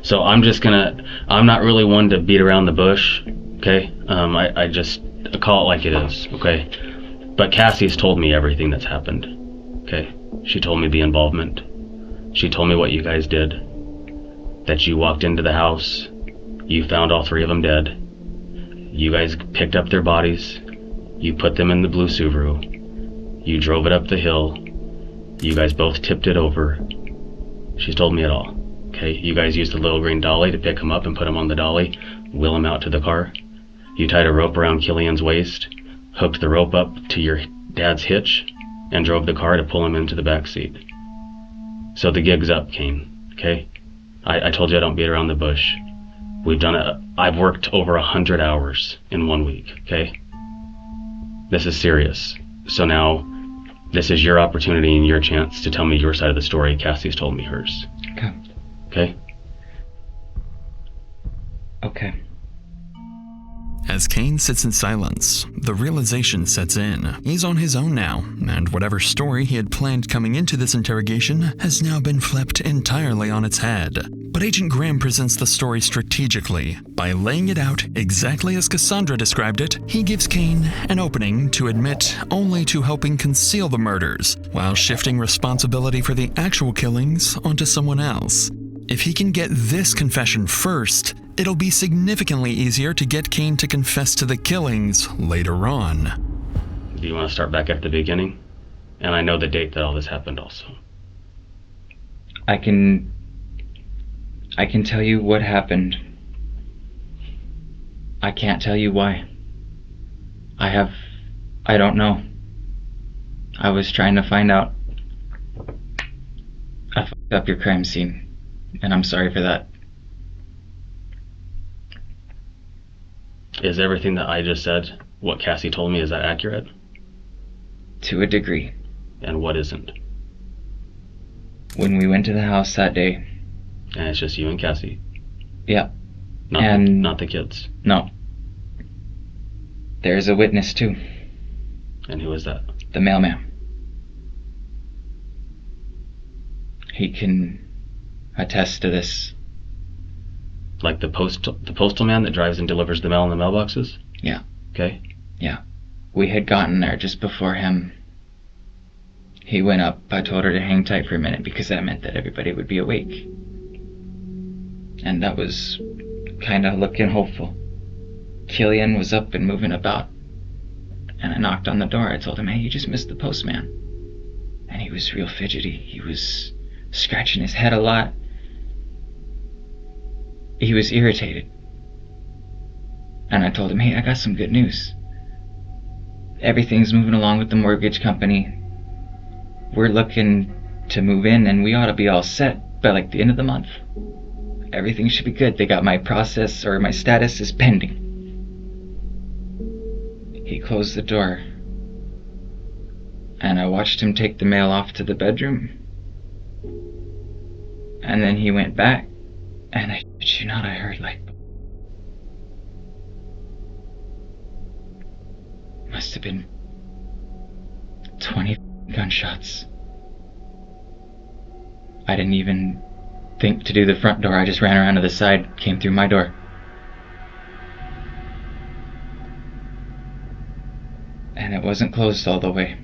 So I'm not really one to beat around the bush, okay? I just call it like it is, okay? But Cassie's told me everything that's happened, okay? She told me the involvement. She told me what you guys did. That you walked into the house, you found all 3 of them dead. You guys picked up their bodies, you put them in the blue Subaru, you drove it up the hill, you guys both tipped it over. She's told me it all, okay? You guys used the little green dolly to pick him up and put him on the dolly, wheel him out to the car. You tied a rope around Killian's waist, hooked the rope up to your dad's hitch, and drove the car to pull him into the back seat. So the gig's up, Kane, okay? I told you I don't beat around the bush. We've done it. I've worked over 100 hours in 1 week, okay? This is serious. So now, this is your opportunity and your chance to tell me your side of the story. Cassie's told me hers. Okay. Okay? Okay. As Kane sits in silence, the realization sets in. He's on his own now, and whatever story he had planned coming into this interrogation has now been flipped entirely on its head. But Agent Graham presents the story strategically. By laying it out exactly as Cassandra described it, he gives Kane an opening to admit only to helping conceal the murders, while shifting responsibility for the actual killings onto someone else. If he can get this confession first, it'll be significantly easier to get Kane to confess to the killings later on. Do you want to start back at the beginning? And I know the date that all this happened also. I can tell you what happened. I can't tell you why. I don't know. I was trying to find out. I fucked up your crime scene, and I'm sorry for that. Is everything that I just said, what Cassie told me, is that accurate? To a degree. And what isn't? When we went to the house that day. And it's just you and Cassie? Yeah. Not the kids? No. There's a witness too. And who is that? The mailman. He can attest to this. Like the postal man that drives and delivers the mail in the mailboxes? Yeah. Okay. Yeah. We had gotten there just before him. He went up. I told her to hang tight for a minute because that meant that everybody would be awake. And that was kind of looking hopeful. Killian was up and moving about. And I knocked on the door. I told him, hey, you just missed the postman. And he was real fidgety. He was scratching his head a lot. He was irritated. And I told him, hey, I got some good news. Everything's moving along with the mortgage company. We're looking to move in, and we ought to be all set by like the end of the month. Everything should be good. They got my process, or my status is pending. He closed the door, and I watched him take the mail off to the bedroom. And then he went back, and I shit you not, I heard like must have been 20 gunshots. I didn't even think to do the front door. I just ran around to the side, came through my door. And it wasn't closed all the way.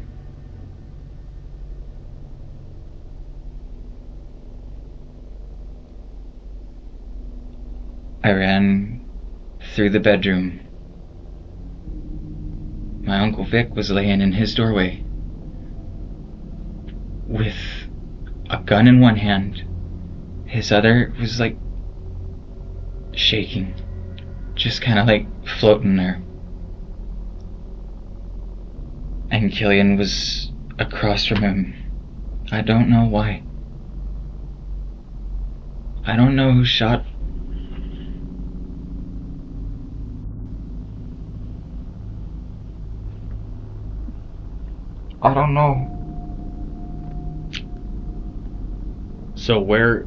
I ran through the bedroom. My Uncle Vic was laying in his doorway with a gun in one hand. His other was like shaking, just kind of like floating there. And Killian was across from him. I don't know why. I don't know who shot. I don't know. So where...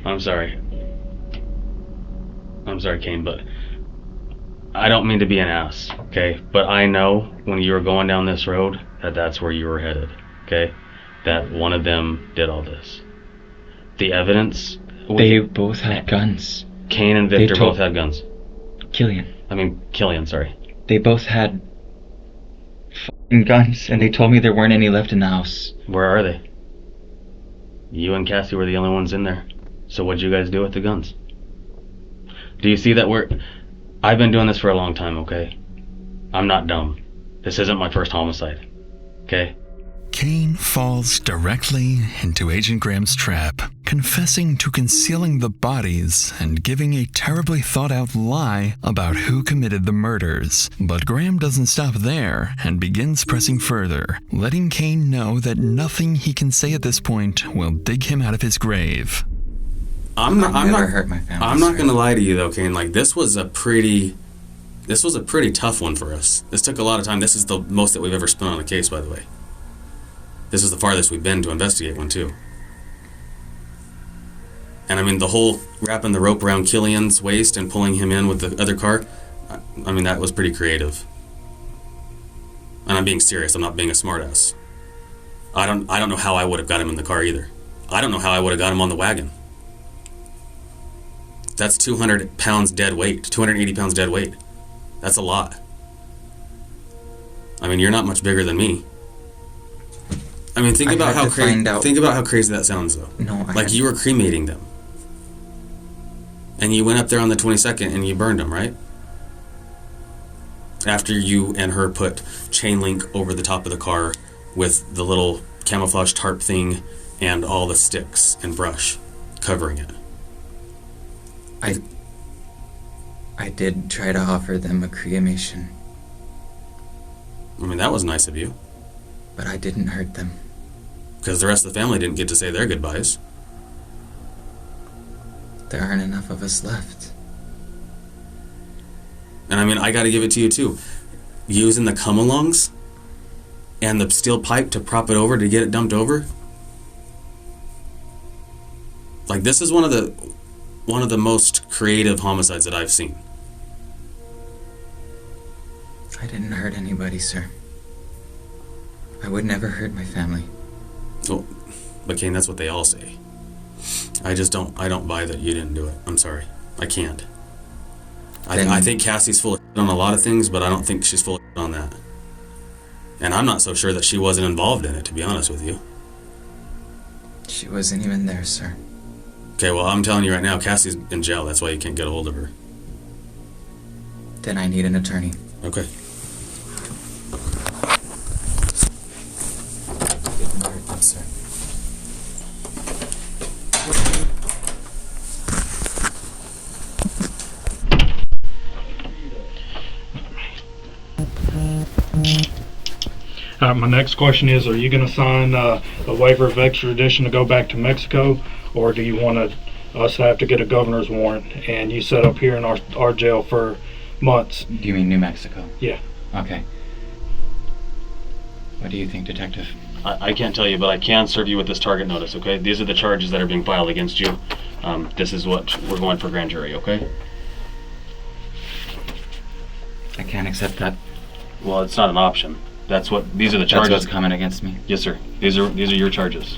I'm sorry, Kane, but I don't mean to be an ass, okay? But I know when you were going down this road that that's where you were headed, okay? That one of them did all this. The evidence... They both had guns. Kane and Victor both had guns. Killian, sorry. They both had f***ing guns, and they told me there weren't any left in the house. Where are they? You and Cassie were the only ones in there. So what'd you guys do with the guns? Do you see that I've been doing this for a long time, okay? I'm not dumb. This isn't my first homicide, okay? Kane falls directly into Agent Graham's trap, confessing to concealing the bodies and giving a terribly thought-out lie about who committed the murders. But Graham doesn't stop there and begins pressing further, letting Kane know that nothing he can say at this point will dig him out of his grave. I'm not gonna lie to you though, Kane. Like, this was a pretty tough one for us. This took a lot of time. This is the most that we've ever spent on a case, by the way. This is the farthest we've been to investigate one too. And I mean, the whole wrapping the rope around Killian's waist and pulling him in with the other car, I mean, that was pretty creative. And I'm being serious. I'm not being a smartass. I don't know how I would have got him in the car either. I don't know how I would have got him on the wagon. That's 200 pounds dead weight, 280 pounds dead weight. That's a lot. I mean, you're not much bigger than me. I mean, think about how crazy that sounds, though. Like, you were cremating them. And you went up there on the 22nd and you burned them, right? After you and her put chain link over the top of the car with the little camouflage tarp thing and all the sticks and brush covering it. I did try to offer them a cremation. I mean, that was nice of you. But I didn't hurt them. Because the rest of the family didn't get to say their goodbyes. There aren't enough of us left. And I mean, I gotta give it to you too. Using the come-alongs and the steel pipe to prop it over to get it dumped over. Like, this is one of the most creative homicides that I've seen. I didn't hurt anybody, sir. I would never hurt my family. Oh, but Kane, that's what they all say. I don't buy that you didn't do it. I'm sorry. I can't. I think Cassie's full of shit on a lot of things, but I don't think she's full of shit on that. And I'm not so sure that she wasn't involved in it, to be honest with you. She wasn't even there, sir. Okay, well, I'm telling you right now, Cassie's in jail. That's why you can't get a hold of her. Then I need an attorney. Okay. Didn't hurt them, sir. My next question is, are you going to sign a waiver of extradition to go back to Mexico, or do you want us to have to get a governor's warrant and you set up here in our jail for months? Do you mean New Mexico? Yeah. Okay. What do you think, Detective? I can't tell you, but I can serve you with this target notice, okay? These are the charges that are being filed against you. This is what we're going for grand jury, okay? I can't accept that. Well, it's not an option. These are the charges. That's what's coming against me. Yes, sir. These are your charges.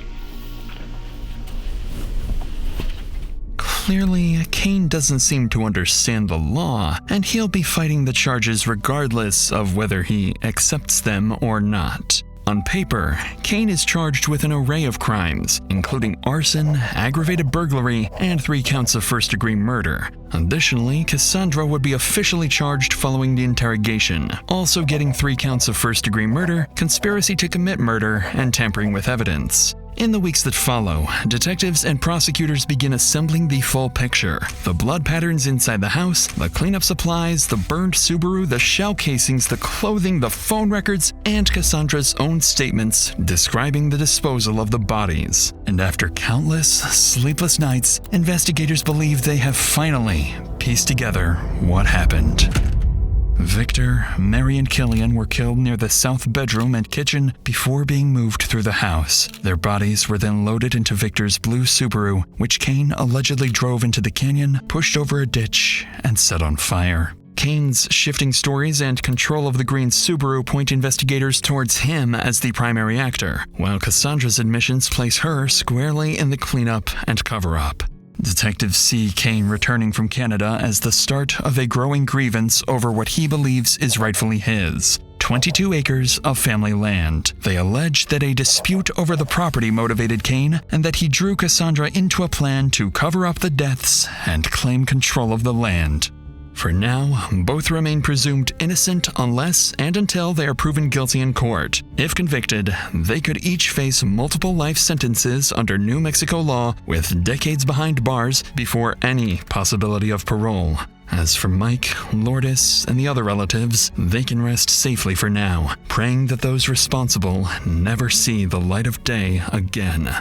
Clearly, Kane doesn't seem to understand the law, and he'll be fighting the charges regardless of whether he accepts them or not. On paper, Kane is charged with an array of crimes, including arson, aggravated burglary, and 3 counts of first-degree murder. Additionally, Cassandra would be officially charged following the interrogation, also getting 3 counts of first-degree murder, conspiracy to commit murder, and tampering with evidence. In the weeks that follow, detectives and prosecutors begin assembling the full picture. The blood patterns inside the house, the cleanup supplies, the burned Subaru, the shell casings, the clothing, the phone records, and Cassandra's own statements describing the disposal of the bodies. And after countless sleepless nights, investigators believe they have finally pieced together what happened. Victor, Mary, and Killian were killed near the south bedroom and kitchen before being moved through the house. Their bodies were then loaded into Victor's blue Subaru, which Kane allegedly drove into the canyon, pushed over a ditch, and set on fire. Kane's shifting stories and control of the green Subaru point investigators towards him as the primary actor, while Cassandra's admissions place her squarely in the cleanup and cover-up. Detectives see Kane returning from Canada as the start of a growing grievance over what he believes is rightfully his: 22 acres of family land. They allege that a dispute over the property motivated Kane, and that he drew Cassandra into a plan to cover up the deaths and claim control of the land. For now, both remain presumed innocent unless and until they are proven guilty in court. If convicted, they could each face multiple life sentences under New Mexico law, with decades behind bars before any possibility of parole. As for Mike, Lourdes, and the other relatives, they can rest safely for now, praying that those responsible never see the light of day again.